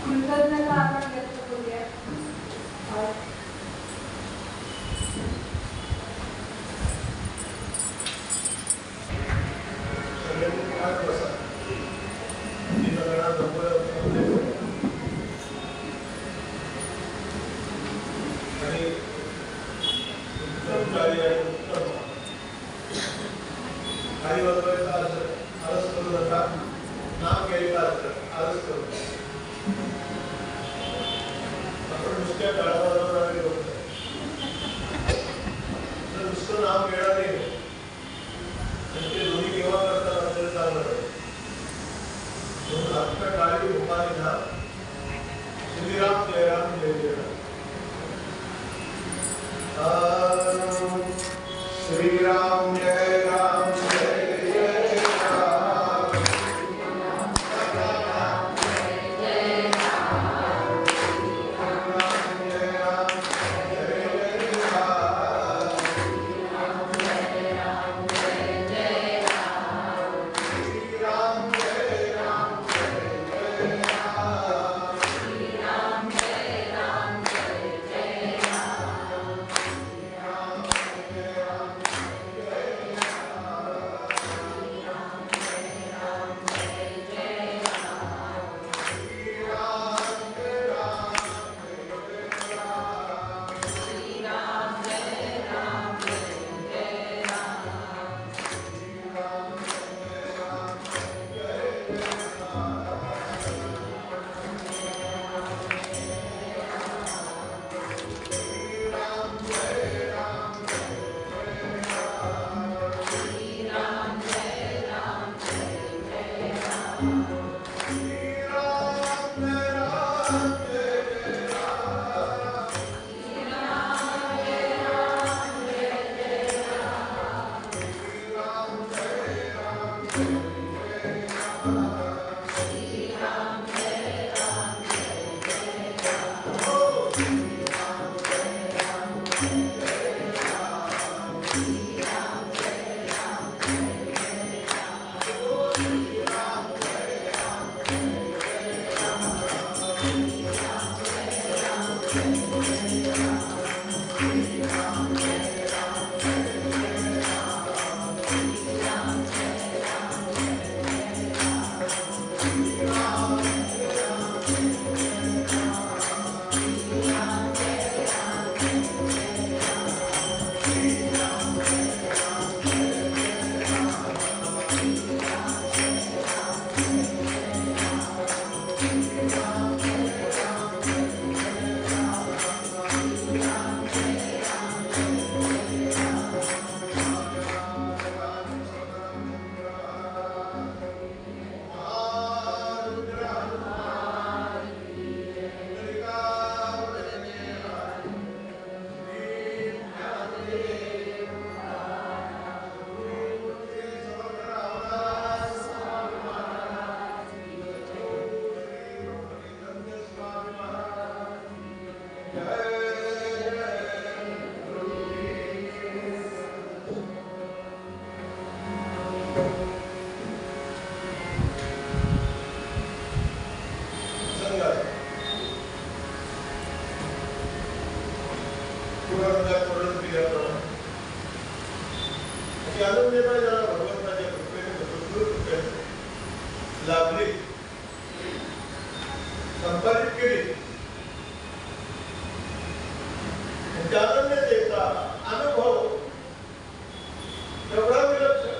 कृतज्ञता आपण व्यक्त करूया. श्रीराम जय राम जय जय राम. पूर्णरंगात वर्णन केल्याप्रमाणे अशी अनन्यता ज्याला भगवंताच्या कृपेने भरपूर कृपेने लाभली, संपादित केली, त्या अनन्यतेचा अनुभव एवढा विलक्षण,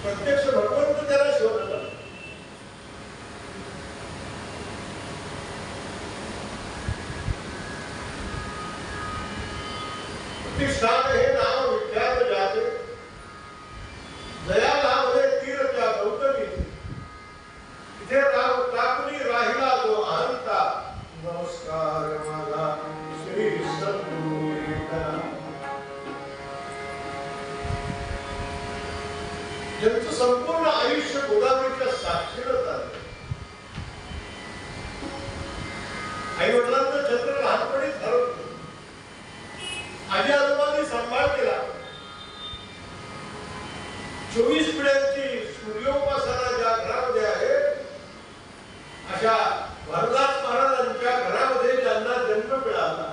प्रत्यक्ष भगवंत त्याला शोधला. प्रतिष्ठान हे नाव विख्यात जाते, दया लाभले तीर त्या गौतमी, इथे राव टाकून राहिला जो अहंता, नमस्कार माझा श्री सद्गुरु विठ्ठला. ज्यांचं संपूर्ण आयुष्य गोदावरीच्या साक्षीनं चाललं, आई वडिलांचं छत्र लहानपणी ठरवलं, आजी आजोबांनी सांभाळ केला, 24 पिढ्यांची सूर्योपासना ज्या घरामध्ये आहे अशा वरदास महाराजांच्या घरामध्ये ज्यांना जन्म मिळाला,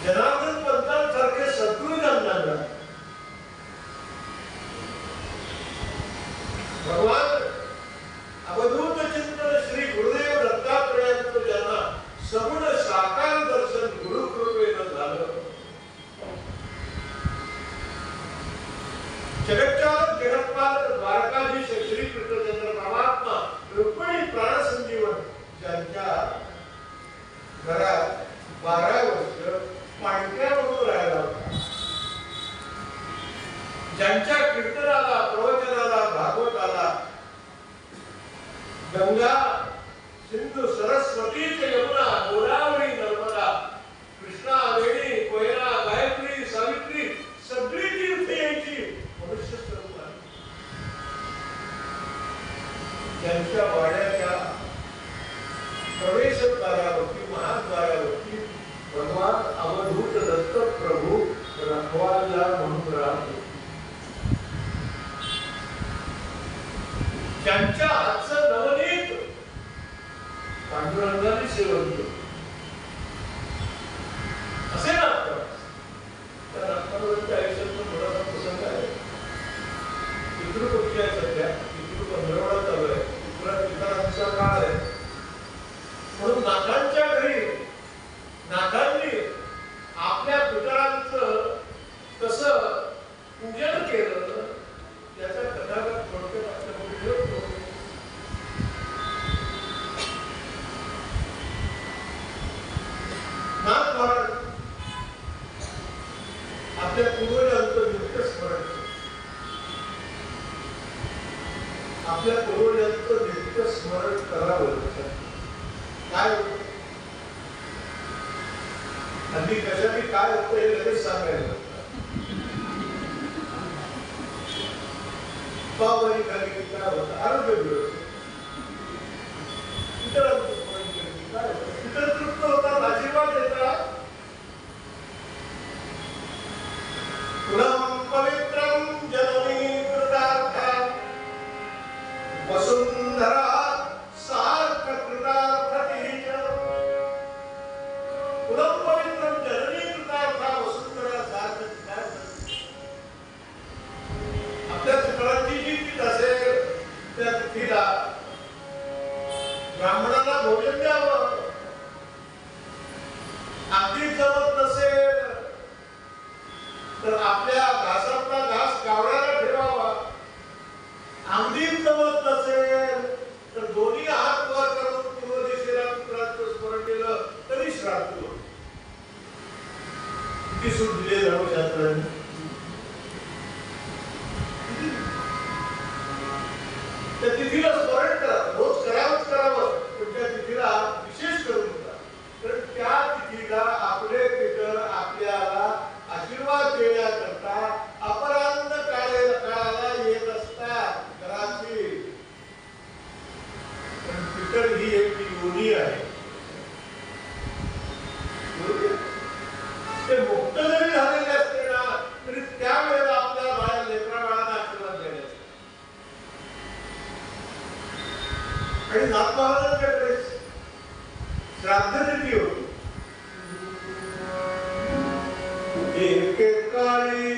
जनार्दन पंतांसारखे सद्गुरू ज्यांना मिळाले, भगवान अवधूत चिंतन श्री गुरुदेव दत्तात्रेयांचं ज्यांना सगुण साकार दर्शन गुरुकृपेनं झालं, जगच्चालक जगत्पालक द्वारकाधीश श्री कृष्णचंद्र परमात्मा रुक्मिणी प्राणसंजीवन ज्यांच्या घरात 12 वर्ष पाणक्यावरून राहिला होता, ज्यांच्या कीर्तनाला, प्रवचनाला, भागवताला गंगा, सिंधू, सरस्वती, यमुना, गोदावरी, नर्मदा, कृष्णा, वेणी, कोयना, गायत्री, सावित्री सगळी तीर्थ यायची मनुष्य स्वरूप आहे. त्यांच्या वाड्याच्या प्रवेशद्वारावरती, महाद्वारावरती भगवान अवधूत दत्त प्रभू रखवाला म्हणून राहतो. त्यांच्या हातचं नवनीत पांडुरंगाने सेवन केलं. असे ना त्या रत्नावरच्या आयुष्यातला थोडासा प्रसंग आहे. पितृपक्षी आहे सध्या, पितृ पंधरवडा चालू आहे, पितरांचा काळ आहे, म्हणून नाथांच्या घरी नाथांनी आपल्या पितरांचं कसं पूजन केलं याचा कथागत थोडक्यात आपल्याकडे ठेवतो. नाथ महाराज आपल्या पूर्वजांचं नित्य स्मरण, आपल्या पूर्वजांचं नित्य स्मरण करावं. काय होतं हल्ली कशाने काय होतं हे लगेच सांगायला पावरी खाली काय होतं, आरोग्य बिघडतं, इतरांचं स्मरण केलं काय होतं, इतर तृप्त होतात, आशीर्वाद देतात. कुलम पवित्रम जननी कृतार्था वसुंधरा सार्थ कृतार्थतीच. कुलम पवित्रम जननी कृतार्था वसुंधरा सार्थ कृतार्थतीच. आपल्या पितरांची जी पीठ असेल त्या तिथीला ब्राह्मणाला भोजन द्यावं. अगदी जमत नसेल तर आपल्या घासातला घास कावळ्याला ठेवावा. अगदी जमत नसेल तर दोन्ही हात वर करून पूर्व दिशेला पितरांचं स्मरण केलं तरी श्राद्ध होतं. किती सूट दिले धर्मशास्त्रांनी. त्या तिथीला स्मरण करा, रोज करावंच करावं, पण त्या तिथीला विशेष करून करा. तर त्या तिथीला आपले पितर आपल्याला आशीर्वाद देण्याकरता अपरांत काळाला येत असतात घराची. पण पितर ही एक योनी आहे, ते मुक्त जरी झालेले असते ना तरी त्यावेळेला आपल्या बाहेर लेकरा बाळांना आशीर्वाद देण्याचा. आणि नाथ महाराजांच्याकडे श्राद्धतिथी होती. एकेकाळी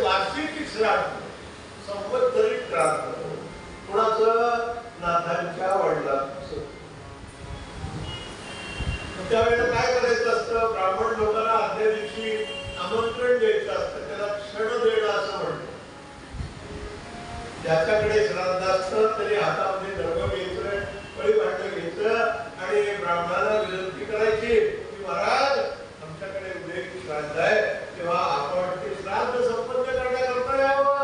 वार्षिक श्राद्ध, संवत्सरिक श्राद्ध, कोणाचं नाथांच्या वडिलांचं. त्यावेळेला काय करायचं असतं, ब्राह्मण लोकांना आदल्या दिवशी आमंत्रण द्यायचं असतं, त्याला क्षण देणं असं म्हणतो. ज्याच्याकडे श्राद्ध असतं तरी हातामध्ये दर्भ घ्यायचं, पळी वाटलं घ्यायचं आणि ब्राह्मणाला विनंती करायची की महाराज आमच्याकडे उद्या एक श्राद्ध आहे, तेव्हा आपण ते श्राद्ध संपन्न करण्याकरता यावं.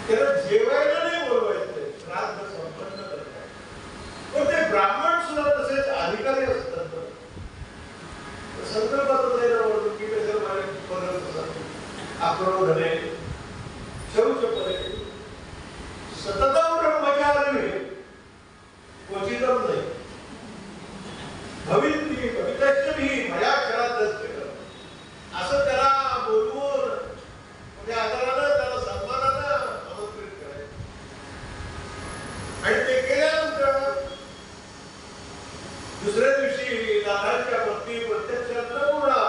त्याला जेवायला नाही बोलवायचं, श्राद्ध संपन्न करता. पण ते ब्राह्मण सुद्धा तसेच अधिकारी असतात. संकल्पातच आहे ना म्हणून की कसं माझ्या परत आक्रोधने शौचपणे सततम ब्रह्मचारी क्वचितम नाही भविष्य भवितश्चभी मया श्राद्धस्य असं त्याला बोलवून म्हणजे आदरानं त्याला सन्मानानं आमंत्रित करायचं. आणि ते केल्यानंतर दुसऱ्या दिवशी नाथांच्या पत्नी प्रत्यक्ष अन्नपूर्णा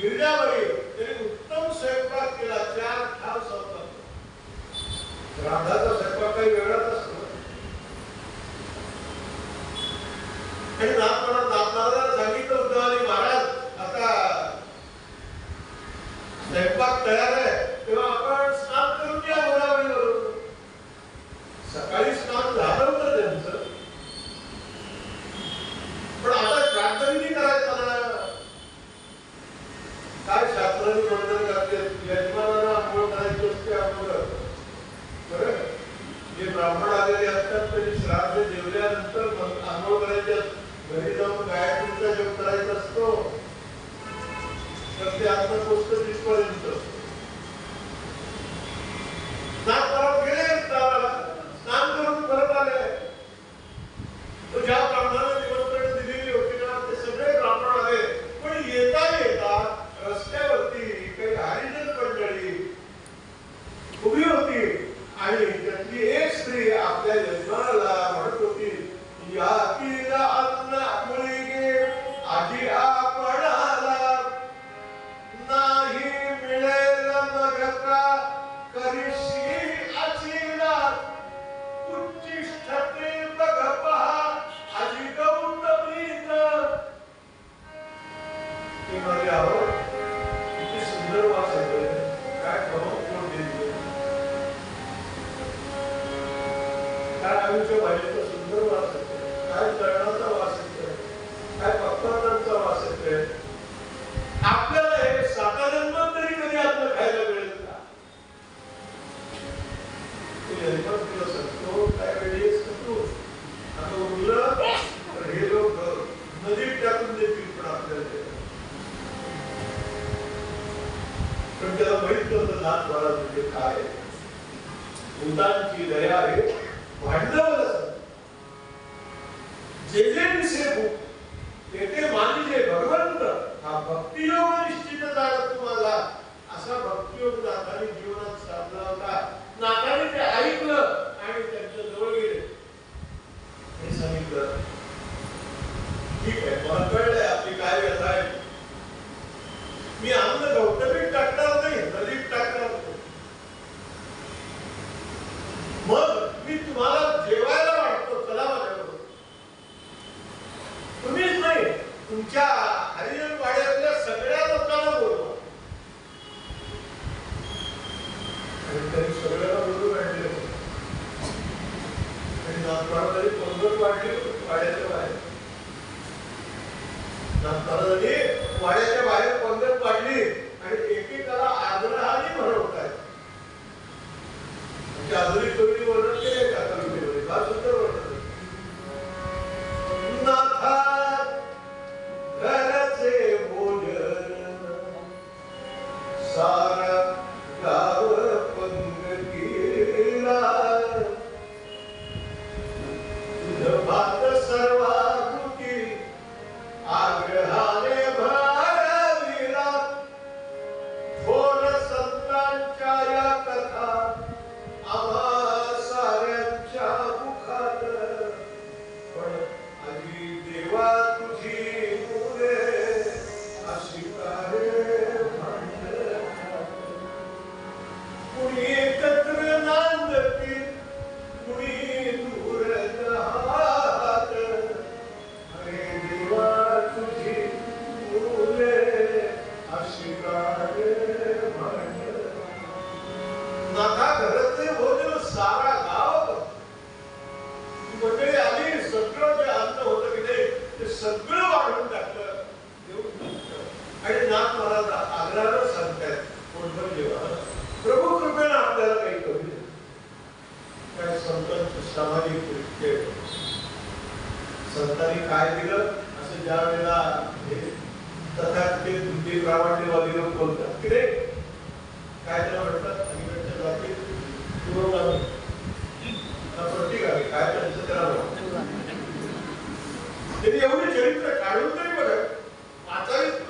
गिरजाबाई त्यांनी उत्तम स्वयंपाक केला. 4 थाल स्वयंपाक. श्राद्धाचा स्वयंपाक काही वेगळाच असतो. आणि नाथमाराला सांगितलं होतं आणि महाराज आता स्वयंपाक तयार आहे, तेव्हा आपण स्नान करून या गोदावरीवर. सकाळी स्नान झालं होतं त्यांचं, पण आता श्राद्धविधी करायचा ना. काय शास्त्राने वर्णन करते, यजमानाला आंघोळ करायची असते. आंघोळ बरं, जे ब्राह्मण आलेले असतात त्यांनी श्राद्ध जेवल्यानंतर आंघोळ करायची असते. घरी जाऊन गायत्रीचा जप करायचा असतो, तर ते अन्न पोचतं तिथपर्यंत. नाथ परत गेले स्नान करून परत आले. तो ज्या ब्राह्मणाला निमंत्रण दिलेली होती ना ते सगळे ब्राह्मण आले. पण येता येता रस्त्यावरती काही हरिजन मंडळी उभी होती आणि त्यातली एक स्त्री आपल्या यजमानाला म्हणत होती, या तिला अन्न मुळीगे आजी आपणाला नाही मिळेल मग का करीशी आजीला उच्चिष्ठते बघ पहा आजी गौतमीत. ते म्हणाले, अहो किती सुंदर वास आहे, काय कमाल कोण देते, काय आयुष्य भाजीचा सुंदर वास आहे, काय तळणाचा वास येतोय, काय पक्वान्नांचा वास येतोय. आपल्याला हे 7 जन्मात तरी कधी अन्न खायला मिळेल का? जन्मात तुला सांगतो काय वेळेस तू आता उरलं तर हे लोक नदीत टाकून देतील. पण आपल्याला पण त्याला माहित नव्हतं नाथ महाराज म्हणजे काय. भूतांची दया आहे भांडवल जे जे दिसे ते मानिजे भगवंत. हा भक्तियोग निश्चित झाला तुम्हाला. असा भक्तियोग नाथाने जीवनात साधला होता. नाथाने ते ऐकलं की तुम्हाला जेवायला वाटतो, चला माझ्याबरोबर. तुम्हीच नाही, तुमच्या हरिजन वाड्यातल्या सगळ्या लोकांना बोलवा. आणि त्यांनी सगळ्यांना बोलून आणले आणि नाथमाराजांनी पंगत वाढली वाड्याच्या बाहेर. नाथमाराजांनी वाड्याच्या बाहेर पंगत वाढली आणि एकेकाला आग्रहाने म्हणवताय. आधुनिक कवी वर्णन केले का कवितेमध्ये? फार सुंदर वर्णन. नाथा घरचे भोजन सारा गाव पंगतीला, तुझ भात सर्वांगी आग्रहाने भरविला. थोर संतांच्या या कथा आम्हा साऱ्यांच्या मुखात, पण आजी देवा तुझी मुले अशी काय भांडण. कुणी एकत्र नांदती, कुणी दूर राहत. अरे देवा तुझी मुले अशी काय भांडण. नाथा घरातले भोजन सारा गाव, मंडळी आली, सगळं जे अन्न होतं की नाही ते सगळं वाढवून टाकलं आणि नाथ महाराज आग्रहानं सांगतायत पोटभर जेवा. प्रभू कृपेनं आपल्याला काही कमी काय संतांचं सामाजिक कृत्य. संतांनी काय दिलं असं ज्या वेळेला तथाकथित बुद्धी प्रामाण्यवादी लोक बोलतात की नाही, काय त्याला म्हणतात अलीकडच्या जातीत पुरोगामी प्रतीक आहे, काय त्यांचं त्याला म्हणतात. त्यांनी एवढी चरित्र काढून तरी बघा वाचावीच.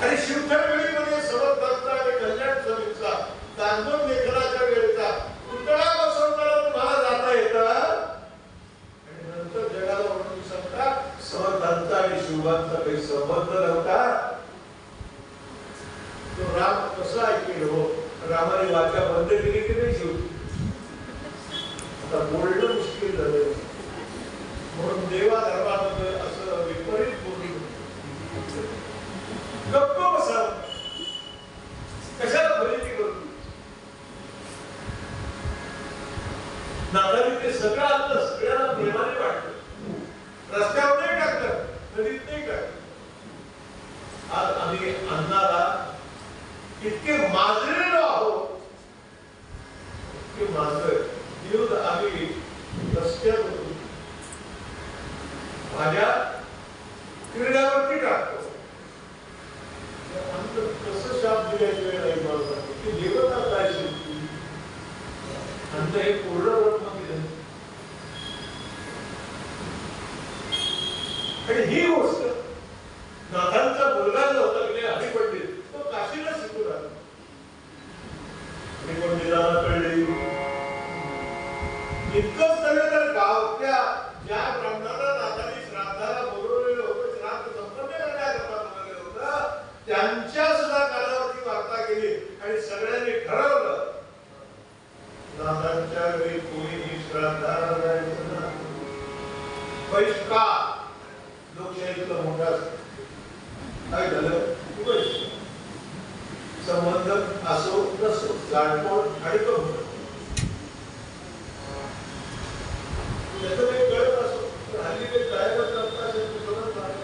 आणि शिवथरगडीमध्ये समर्थांचा आणि कल्याण समितीचा दानवन लेखनाच्या वेळेचा पुतळा बसवताना तुम्हाला जाता येतं आणि नंतर जगाला म्हणून सांगता समर्थांचा आणि शिवबांचा काही संबंध नव्हता. तो राम कसा ऐकेल हो? रामाने वाचा बंद केली की नाही शिव? आता बोलणं मुश्किल झालं म्हणून देवा धर्मामध्ये असं विपरीत बोलणी गप्प बसावं. कशाला फलिती करू? नाताली ते सगळं आपलं सगळ्यांना प्रेमाने वाटतं. रस्त्यावर नाही टाकलं, नदीत नाही टाकलं. आज आम्ही अन्नाला इतके माजलेलो आहोत, इतके माजलोय. विरोध आम्ही रस्त्यात होतो, भाज्या क्रीडावरती टाकतो. आमचं कसं शाप दिल्याची वेळ नाही मला सांगतो की देवता काय शिकली. आमचं हे पूर्ण ब्रह्म दिलं. आणि ही गोष्ट नाथांचा मुलगा जो होता की हरिपंडित, तो काशीला शिकून आला. हरिपंडितांना कळले इतकंच नव्हे तर गावच्या ज्या ब्राह्मणाला नाथांनी श्राद्धाला बोलवलेलं होतं, श्राद्ध संपन्न करण्याकरता बोलवलेलं होतं, त्यांच्या सुद्धा कानावरती वार्ता केली आणि सगळ्यांनी ठरवलं नाथांच्या घरी कोणीही श्राद्धाला जायचं नाही. बहिष्कार लोकशाहीचा मोठा काय झालं? संबंध असो नसो, जाणपोट आणि कबूल त्याचं काही कळत असो, पण हल्ली काही जायलाच नसतं असेल तर कळत नाही.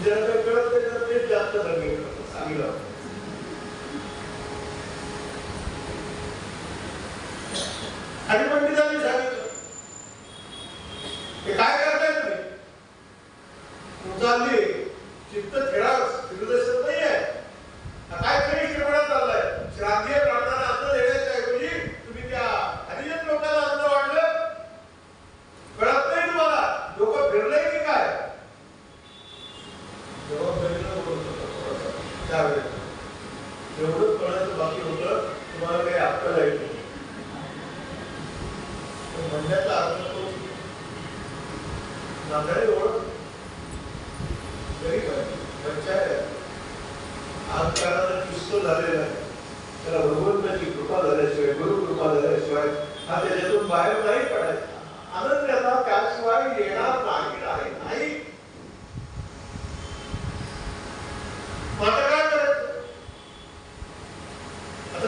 ज्याला काही कळत नाही तर तेच जास्त रंगी सांगितलं. हरिपंडितांनी सांगितलं हे काय करताय तुम्ही? तुमचा हल्ली चित्त फिरदर्शन नाही आहे. काय तरी श्रवणात चाललाय. श्राद्धीय प्रार्थना अन्न देण्याच्या ऐवजी तुम्ही त्या हरिजन लोकांना अन्न वाढलं. कळत नाही तुम्हाला लोक फिरले की काय? जबाबदारीनं बोलत होता त्यावेळेस. एवढंच कळायचं बाकी होतं. तुम्हाला काही अक्कल आहे नाही. म्हणण्याचा अर्थ तो नाथाने ओळख गरीब आहे, पंचायत आहे, अहंकारानं चुस्त झालेला आहे. त्याला भगवंताची कृपा झाल्याशिवाय, गुरु कृपा झाल्याशिवाय हा त्याच्यातून बाहेर नाही पडायचा. आनंद त्याला त्याशिवाय येणार नाही. आता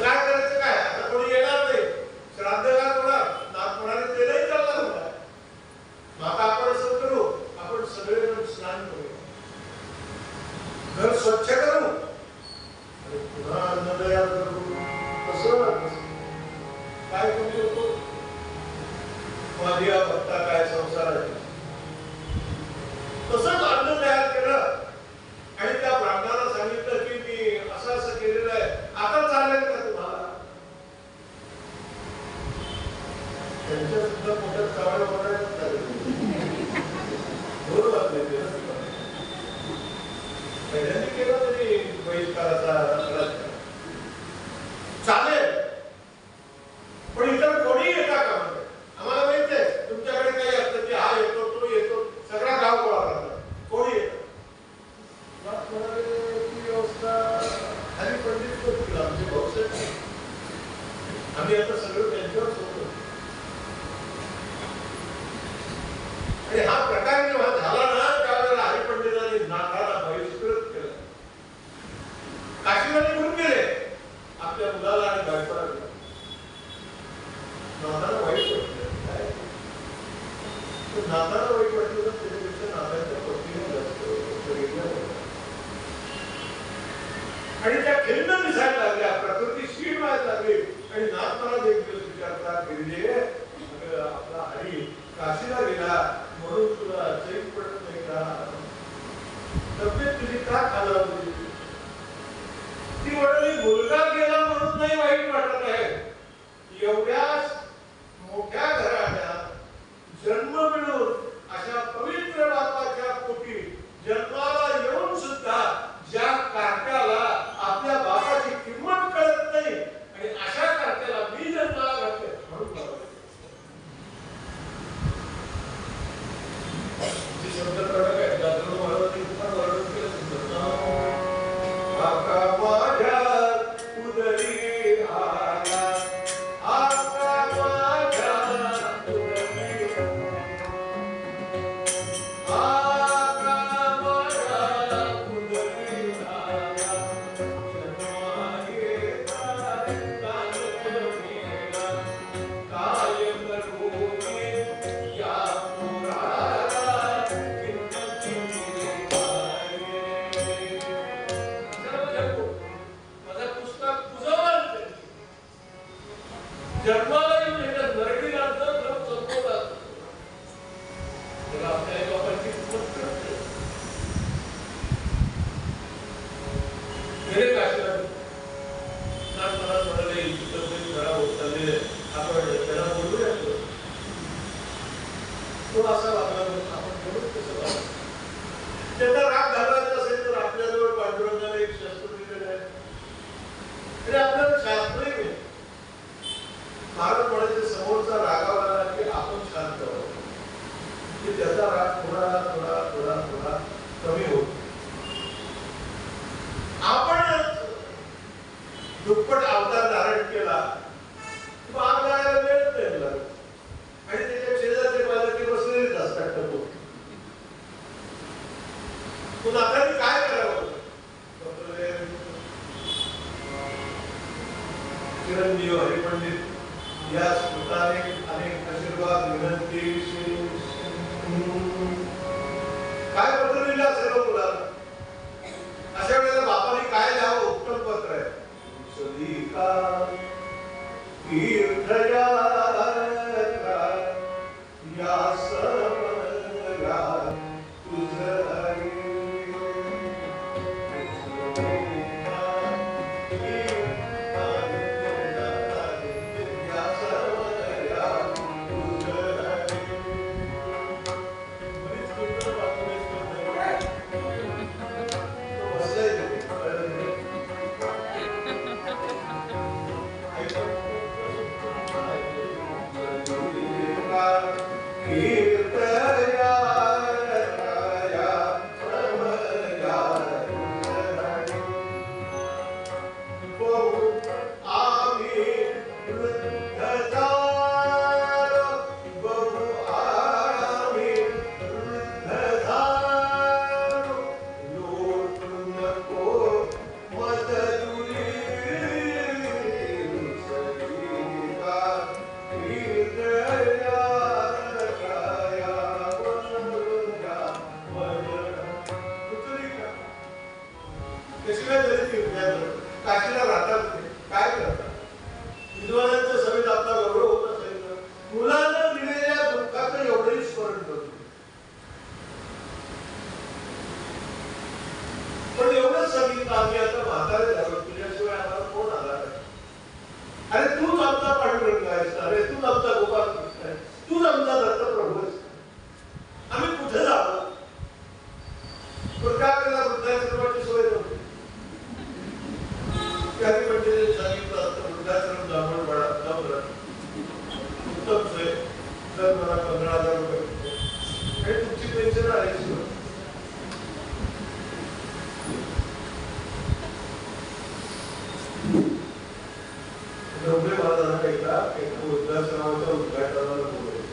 काय करायचं? काय आता कोणी येणार नाही, श्राद्धघात होणार, नाथ म्हणाले ते नाही चालणार होणार. आता आपण असं करू, आपण सगळेजण स्नान करू, घर स्वच्छ करू आणि पुन्हा अन्नदया करू. कसं काय करू शकतो? माझी भक्ता काय संसार आहे, तसंच अन्न तयार केलं आणि त्या ब्राह्मणाला सांगितलं की मी असं असं केलेलं आहे, आता चालेल का तुम्हाला? त्यांच्या सुद्धा पोटात चावळ होणार पहिल्यांदा केला तरी बहिष्काराचा चालेल, पण इतर कोणी येता का? आम्हाला माहित आहे तुमच्याकडे काही असतं की हा येतो तो येतो, सगळा गाव गोळा करतात, कोणी येतो? ती व्यवस्था हरी पंडित करतील, आमचे भाऊसाहेब. आम्ही आता सगळं त्यांच्यावर होतो. आणि हा प्रकार जेव्हा झाला ना, त्यावेळेला हरिपंडितांनी नाथाला बहिष्कृत केलं. काशीला निघून गेले, आपल्या मुलाला आणि बायकोला गेला. नाथाला वाईट वाटलं. काय नाथाला वाईट वाटलं तर त्याच्यापेक्षा नाथाच्या पत्नीने जास्त आणि त्या खिन्न दिसायला लागल्या, प्रकृती शीण व्हायला लागली. आणि नाथ महाराज एक दिवस विचारतात, गिरिजे आपला हरी काशीला गेला म्हणून तुला चैन पडत नाही का? तब्येत तुझी का खालावली? ती म्हणाली मुलगा गेला म्हणून नाही वाईट वाटत आहे, एवढ्या मोठ्या घराण्यात जन्म मिळून अशा पवित्र बापाच्या पोटी जन्माला येऊन सुद्धा ज्या कार्ट्याला आपल्या बापाची किंमत कळत नाही आणि अशा कार्ट्याला मी जन्माला घातले म्हणून शब्द कडक आहे. जातो महाराजांनी पण वर्णन केलं आका माझ्या उदरी आला, आका माझ्या उदरी आका माझ्या उदरी आला, जन्मा येता काल मेला, काय करू मी या जन्माला येऊन येतात मराठी लागतं ग्रह संपवतात, त्याला आपल्या आई बापांची किंमत करते. गेले काशीला, नाथ महाराज म्हणाले इतकी तब्येत खराब होत चालली, आपण त्याला बोलूया. तो असा वागला, आपण बोलून कसं वागलं? त्याचा राग घालवायचा असेल तर आपल्याजवळ पांडुरंगाने एक शास्त्र दिलेलं आहे, आणि आपल्याला शास्त्रही मिळेल. महाराज म्हणायचे समोरचा रागावला की आपण शांत व्हावं, की त्याचा राग थोडा थोडा थोडा थोडा कमी होतो. आपण दुप्पट अवतार धारण केला, आग लागायला वेळ नाही लागत आणि त्याच्या शेजारचे बाजूचे बसलेलेच असतात टपो. पण आता काय करावं? चिरंजीव हरिपंडित या स्मृताने अनेक आशीर्वाद विनंती काय पत्र लिहिलं सर्व मुलांना. अशा वेळेला बापाने काय लिहावं? उत्तम पत्र आहे. सदिका तीर्थया या समया तुझ काशीला राहतात काय करतात? विद्वानांच्या सभेत आपला गौरव होत असेल तर मुलांना दिलेल्या दुःखाचं एवढंही स्मरण करतो. पण एवढंच सांगितलं आम्ही आता म्हातारे झालो, तुझ्याशिवाय आम्हाला कोण आला नाही. अरे तूच आमचा पांडुरंग आहेस, अरे तूच आमचा गोपाळ कृष्ण आहे, तूच आमचा दत्तप्रभू आहेस. आम्ही कुठे जावं? पण काय आपल्याला वृद्धाश्रमाची सोय नव्हती. काही म्हणजे सांगितलं असतं वृद्धाश्रम जांभूळ उत्तम सोय, तर मला 15,000 रुपये आणि तुमची पेन्शन आली. वृद्धाश्रमाच्या उद्घाटनाला बोलवलं.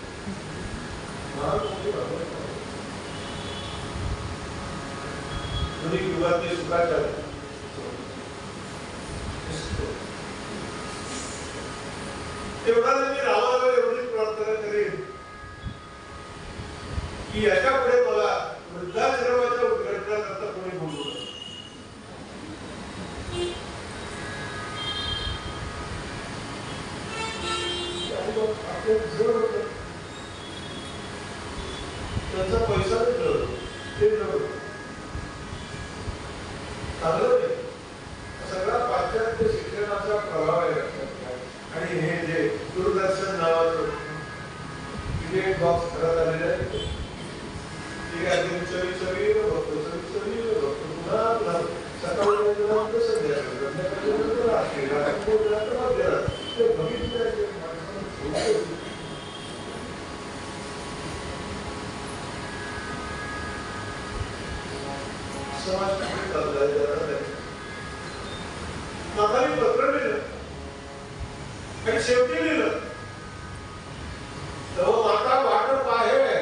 जुनी युगातले सुखाचार्य तेवढा मी रामाला एवढीच प्रार्थना करेन की याच्या पुढे मला वृद्धाश्रमाच्या उद्घाटनाकरता कोणी बोलवलं. त्यांचा पैसा ते चांगलं नाही. सगळा पाश्चात्य शिक्षणाचा प्रभाव आहे. आणि हे जे दूरदर्शन नावाचं क्रिकेट बॉक्स घरात आलेलं आहे ते आधी चवी बघतो पुन्हा सकाळी पत्र लिहिलं आणि शेवटी लिहिलं तर माता वाटप आहे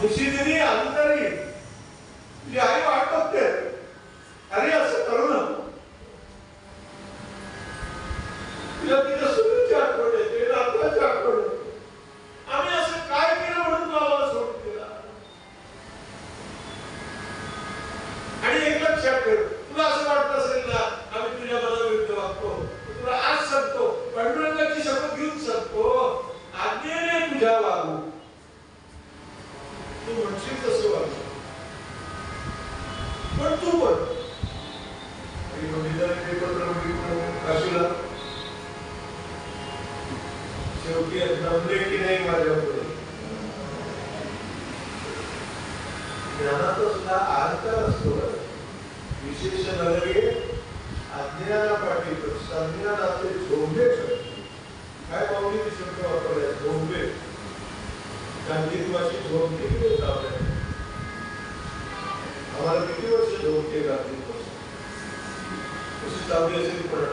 निशिदिनी अंतरी तुझी आई वाट बघते. अरे असं करू ना, तुला तिच्या सुनेची आठवण येते, नातवाची आठवण येते. आम्ही असं काय केलं म्हणून तू आम्हाला सोडून दिला. आणि एक लक्षात ठेव, तुला असं वाटत असेल ना आम्ही तुझ्या मनाविरुद्ध वागतो, तुला आज सांगतो पांडुरंगाची शपथ घेऊन सांगतो आज्ञेने तुझ्या वागू. तू म्हणशील तसं वागू, पण तू पण काशीला शेवटी जमले की नाही माझ्यापुढे. ज्ञानाचा सुद्धा अहंकार असतो. विशेष नगरे अज्ञाना पाठी संज्ञानाचे झोंबे. काय पाहुणे ती शब्द वापरले झोंबे. गांधीवाची झोंबे किती लावले. आम्हाला किती वर्ष झोंबते गांधी कशी चालली असेल पण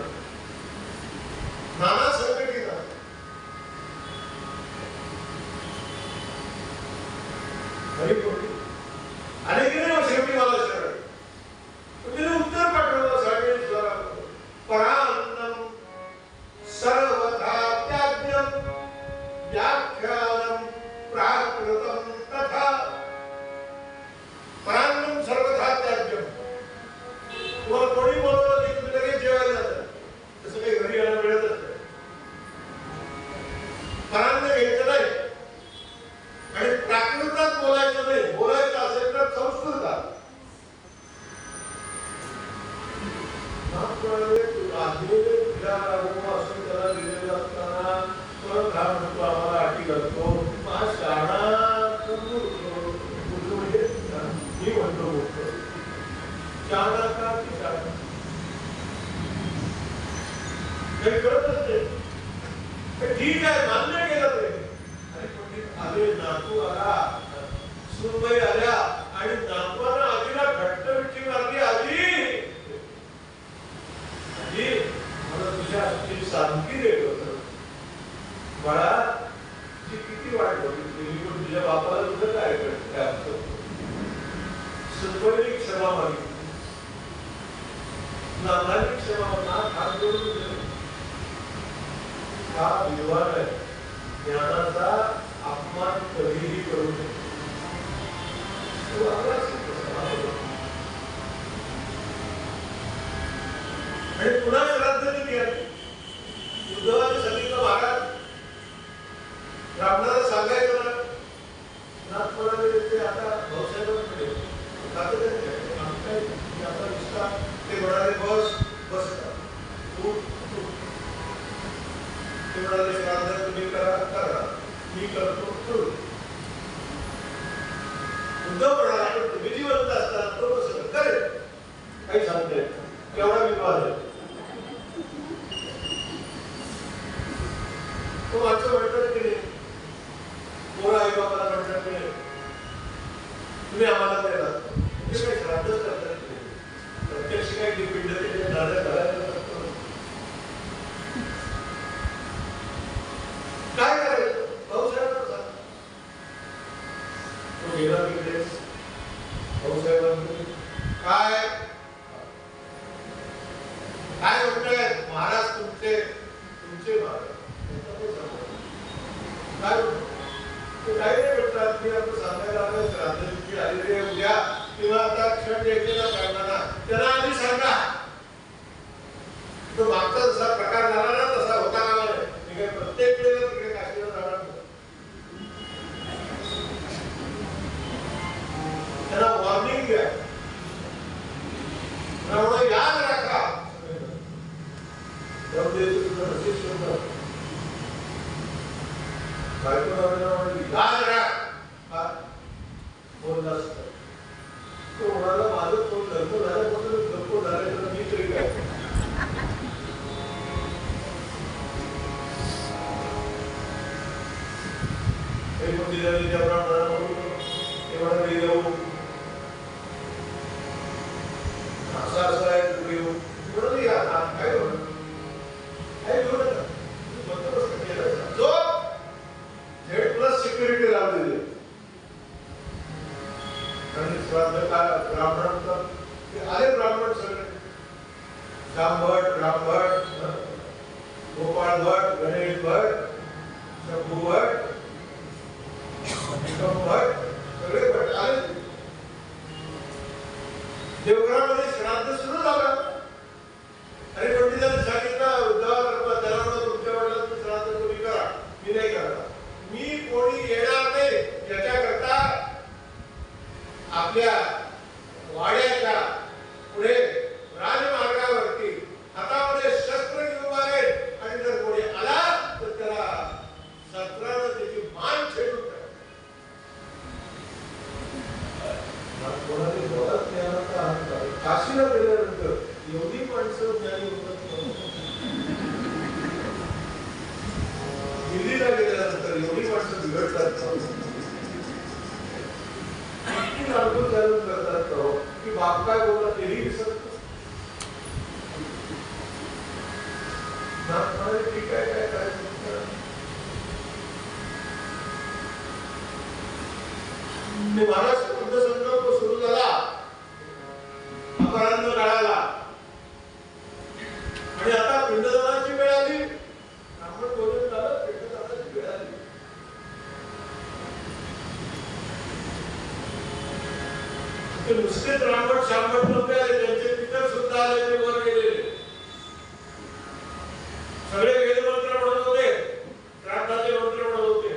नाना संघटना अनेक शेवटी मला शरण तिने उत्तर पाठवलं. परान्नम सर्वथा त्याज्ञम व्याख्यानम प्राकृतम तथा. परान्नम सर्वथा त्याज्ञम. तुम्हाला कोणी बोलवलं की तुम्ही लगेच जेवायला जाता, तसं काही घरी यायला मिळतच नाही. परान्न घ्यायचं नाही आणि प्राकृतात बोलायचं नाही. बोलायचं असेल तर संस्कृतात. त्याला दिलेलं असताना परत हा म्हणतो आम्हाला अटी करतो. मी म्हणतो कळतच नाही. ठीक आहे मान्य केलं ते. आणि पंडित आले, नातू आला, सुनबाई आल्या आणि नातवानं आजीला घट्ट मिठी मारली. आजी मला तुझ्या हातची शांती देत होत. बाळा तुझी किती वाट बघितली, पण तुझ्या बापाला तुझं काय कळत. सुनबाईने क्षमा मागितली. नानाने क्षमा हात जोडून दिले. हा विद्वान आहे. ज्ञानाचा अपमान कधीही करू नये. 我 आणि पुन्हा श्राद्धाने केलं. उद्धवाने सांगितलं महाराज रावणाला सांगायचं ना, नाथ म्हणाले ते आता भाऊसाहेबांकडे ते म्हणाले बस बसता ते म्हणाले श्राद्ध तुम्ही करा करा मी करतो करू. उद्धव म्हणाला तुम्ही जिवंत असताना तो कसं करेल काही सांगता येत केवढा विवाद आहे. तो मागचं म्हणतात की नाही कोण आई बाबाला म्हणतात की नाही तुम्ही आम्हाला नाही लागतो म्हणजे काही श्राद्धच करतात प्रत्यक्ष काही पिंड काय करायचं भाऊसाहेबांना सांग. तो गेला तिकडे भाऊसाहेबांकडे काय काय म्हणताय महाराज तुमचे महाराज काय काही नाही भेटतात. मी आपण सांगायला आलं श्राद्धाची आलेली उद्या किंवा आता क्षण येतेला करताना त्यांना आधी सांगा. तो मागचा जसा प्रकार झाला ना तसा होता कामा नये. मी काय प्रत्येक वेळेला तिकडे काशीला जाणार नाही. त्यांना वॉर्निंग द्या, याद राखा याद राख बोलला तो म्हणाला माझं कोण लग्न झाल्यापासून गप्प झाले तर मी तरी काय. ब्राह्मण सगळे जांभट रामभट गोपाळ भट गणेश भट शंभू भट भट सगळे भट आले. देवघरामध्ये श्राद्ध सुरू झालं आणि पंडितांनी सांगितलं उद्धव त्याला तुमच्या वडिलांचं श्राद्ध तुम्ही करा मी नाही करणार. मी कोणी येणार नाही याच्याकरता आपल्या वाड्याच्या पुढे राजमार्गावरती हातामध्ये शस्त्र घेऊन आले आणि जर कोणी आला तर त्याला शस्त्रानं त्याची मान छेडून कोणाने बोलत नाही. काशीला गेल्यानंतर एवढी माणसं ज्ञानी होतात. दिल्लीला गेल्यानंतर एवढी माणसं बिघडतात करतात की बाप काय बोलला तेही विसरत. ठीक आहे काय करायचं. महाराज बुद्ध संकल्प सुरू झाला अपरांध काळाला आणि आता पिंडदानाची वेळ आली. ब्राह्मण भोजन झालं पिंडदानाची वेळ आली. नुसते ब्राह्मण शांबट नव्हते आले त्यांचे पितर सुद्धा आले ते वर गेलेले सगळे वेदमंत्र म्हणत होते श्राद्धाचे मंत्र म्हणत होते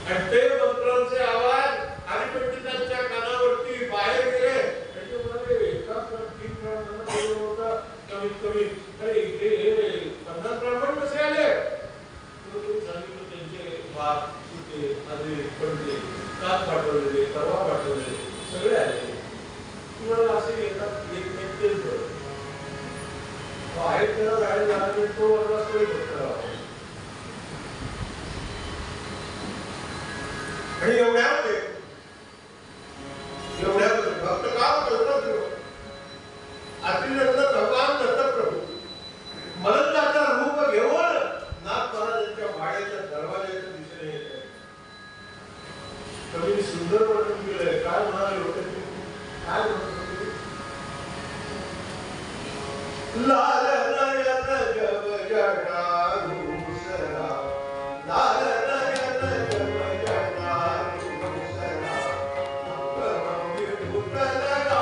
आणि ते मंत्रांचे आवाज हरिपंडितांच्या कानावरती बाहेर गेले. त्यांचे म्हणाले एकाच तीन ब्राह्मणांना होता कमीत कमी अरे हे 50 ब्राह्मण कसे आले. सांगितलं त्यांचे बाप सुटे आधी पडले कात पाठवलेले परवा पाठवलेले सगळे आले. तुम्हाला असे येतात एक तेच बरं आहेत त्याला गाडी झाला तो वर्गात सोयी फक्त आणि एवढ्यामध्ये भक्त का करतो अतिनंतर भगवान दत्तप्रभू मलंदाचा रूप घेऊन नाथ महाराजांच्या वाड्याच्या दरवाजाच्या दिशेने येत आहे. कवी सुंदर वर्णन केलंय. काय म्हणाले होते काय म्हणत होते. लाल नयन जब जटारू सरा लाल नयन जब जटारू सरा विभूत लगा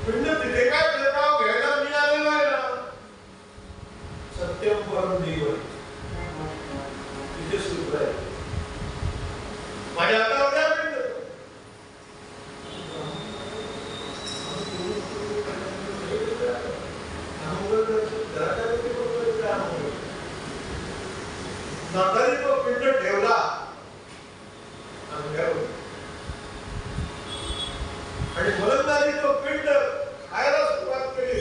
पिंड तिथे काय भेदभाव घ्यायला मिळालेला आहे ना. सत्यम परम देव तिथे सूत्र आहे. माझ्या हातावर द्या पिंड. नातारी तो पिंड ठेवला आणि मलंदारी तो पिंड खायला सुरुवात केली.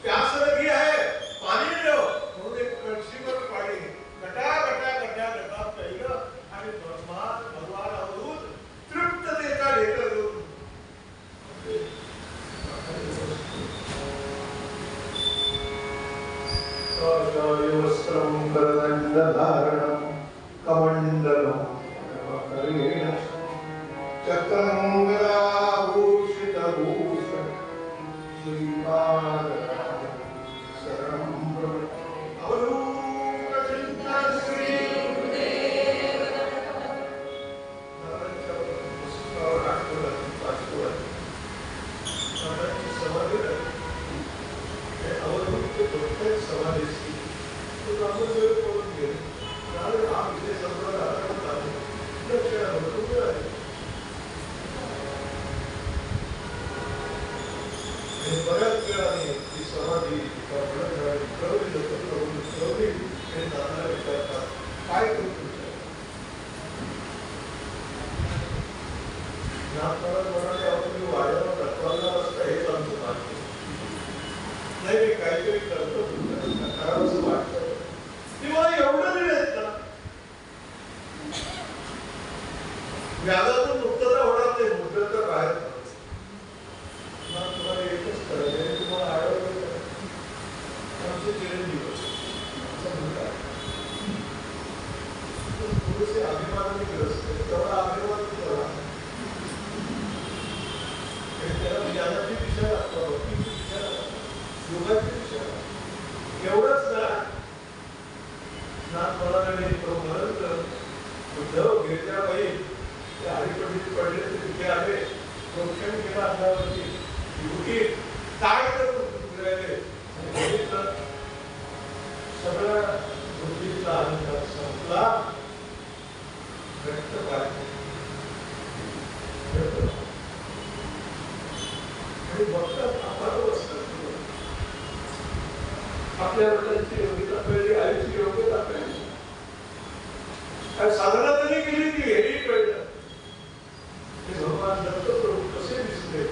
प्यासलगी आहे, पाणी ठेव म्हणून एक कळशीवर पाणी गटा गटा गटा गटा प्यायलं आणि भगवान अवधूत तृप्ततेचा ढेकर देऊन वस्त्रं करदण्डधारणं कमण्डलं करेण चक्रं गदाभूषितभूषणं श्रीपादं शरणं अवधूतचिन्तन श्री बऱ्याच वेळाने ती समाधी विचारतात काय करतो वाढवणं तत्वाला असतं हेच आमचं मान्य नाही. काहीतरी करतो करावंसं वाटतं ती मला एवढं दिलेत ना व्याजातून मुक्तता होणार नाही. मुक्त तर बाहेर तुम्हाला एकच करायचं तुम्हाला आढळलं आमचे चिरंजीव असं म्हणतात थोडेसे अभिमानाने ग्रस्त तेवढा अभिमान करा. त्याला ज्ञानाची दिशा लागतो, भक्तीची दिशा लागतो, योगाची दिशा लागतो. एवढंच ना नाथपणाने म्हणत उद्धव गिरजाबाई ते हरिपंडित पडले ते तिथे आले. प्रोक्षण केला अंगावरती युवती काय करून राहिले सगळ्या बुद्धीचा अहंकार संपला. व्यक्त पाहिजे आणि बघतात आपण आपल्या वडिलांची योग्यता पाहिजे, आईची योग्यता पाहिजे. साधना तरी केली ती हेही कळलं भगवान दत्त प्रभू कसे दिसले.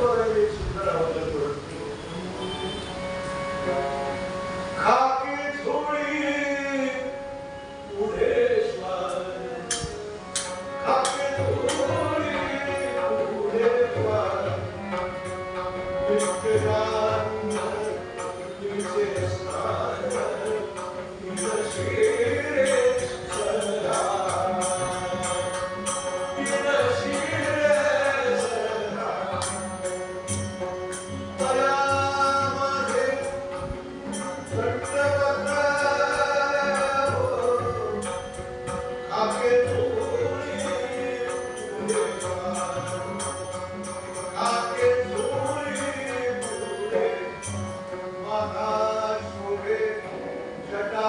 बघायला एक सुंदर अवतार करतो. खाके झोळी पुढे श्वास, खाके झोळी पुढे श्वास, विश्ववान दिसे स्नान शिरे सदा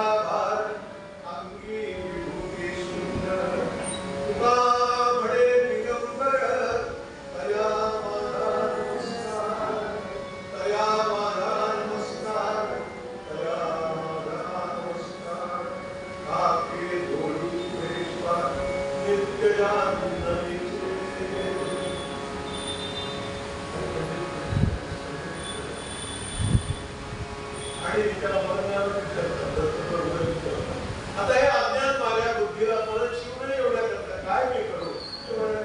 आता हे अज्ञान माझ्या बुद्धीला परत शिवणे एवढ्या करतात. काय मी करू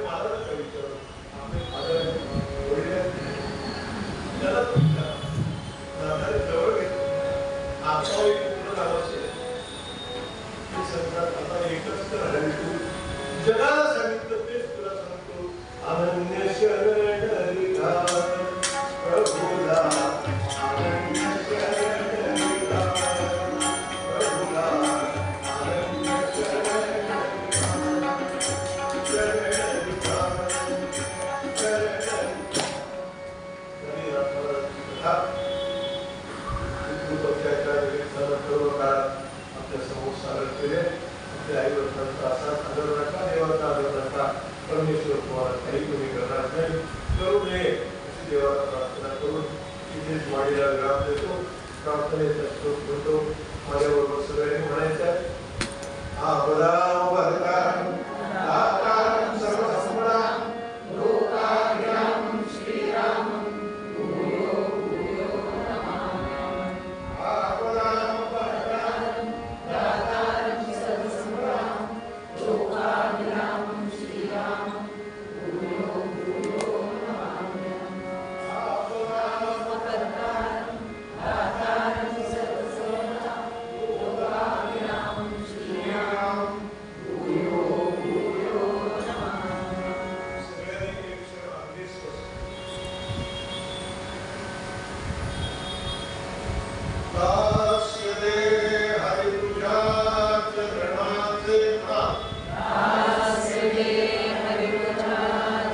मला कवी करू त्याला जवळ घेतो आता पूर्ण आवश्यक आता एकच तर जगाला सांगितलं तेच तुला सांगतो. अनन्य शरण प्रभुला अनन्य शरण कथा पितृपक्षाच्या निमित्तानं सर्व काळात आपल्या समोर सादर केले. आपल्या आई वडिलांचा असाच आदर नका, देवाचा आदर नका. परमेश्वर तुम्हाला काही कमी करणार नाही, करू नये अशी देवाला प्रार्थना करून तिथेच वाणीला विराम देतो. प्रार्थनेचा श्लोक म्हणतो. माझ्याबरोबर सगळ्यांनी म्हणायचं. आपदां वरदां दातारं सर्वसम्पदां लोकाभिरामं श्रीरामं भूयो भूयो नमामि. आपदां वरदां दातारं सर्वसम्पदां लोकाभिरामं श्रीरामं भूयो भूयो नमामि. आपदां वरदां दातारं सर्वसम्पदां लोकाभिरामं श्रीरामं भूयो भूयो नमामि. सगळ्यांनी एक क्षण अगदी स्पष्ट. दास्य दे हरि तुझ्या चरणाचे नाम. दास्य दे हरि तुझ्या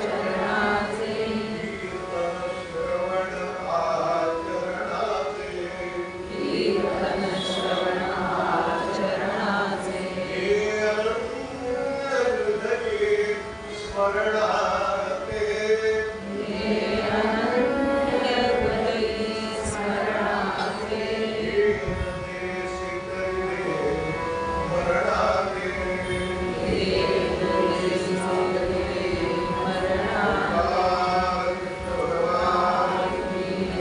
चरणाचे. कीर्तन श्रवण आचरणाचे. कीर्तन श्रवण आचरणाचे. हे अनंत हृदये स्मरणार्थे. हे अनन्य हृदये स्मरणार्थे. हे सिद्धये मरणार्थे. हे हृदये मरणार्थे. कृष्ण भगवान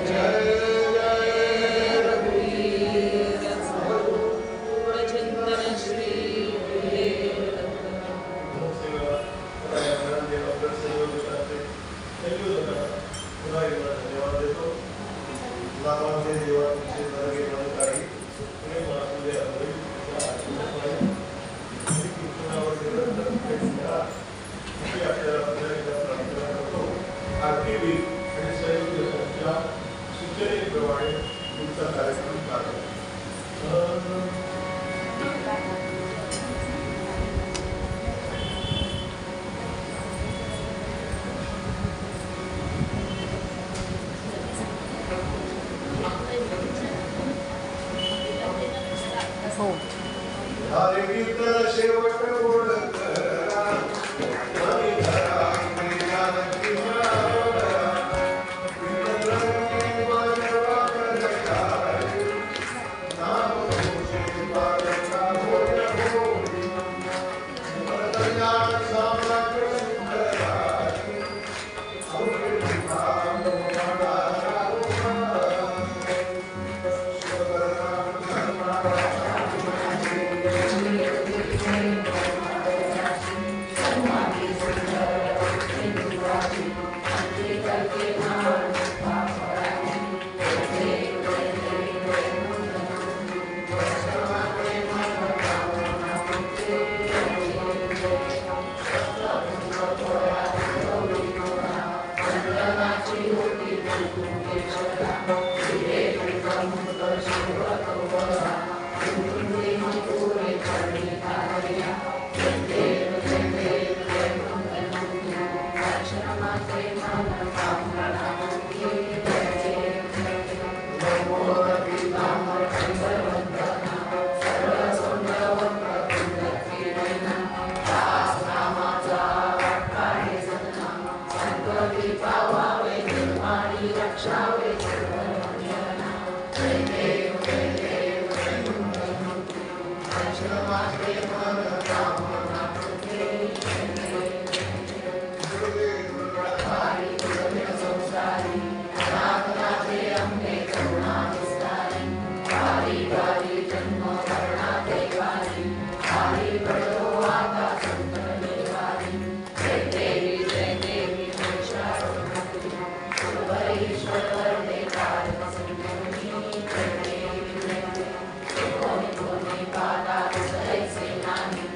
जय जय रघुवीर समरूप चिंतन श्री सूचनेप्रमाणे पुढचा कार्यक्रम चालू. हरे कीर्तन शेवट गोड करा. हरी धरा जानकी मावळा. विठ्ठलाची वाजवा करता. नाम घोषे पारका होय होय. मर्दया साम्राज्य सुंदरा. औषधी भाव मनारा Nani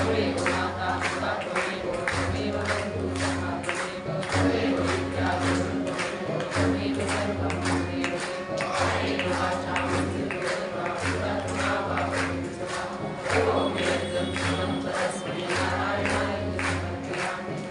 त्वमेव माता पिता त्वमेव त्वमेव बन्धुः सखा त्वमेव त्वमेव विद्या त्वमेव सर्वं त्वमेव त्वमेव वाचा मन्त्रिर्वदता पुरात्मा वा ॐ निरन्तं शिवं परस्मै नारायणाय समर्पयामि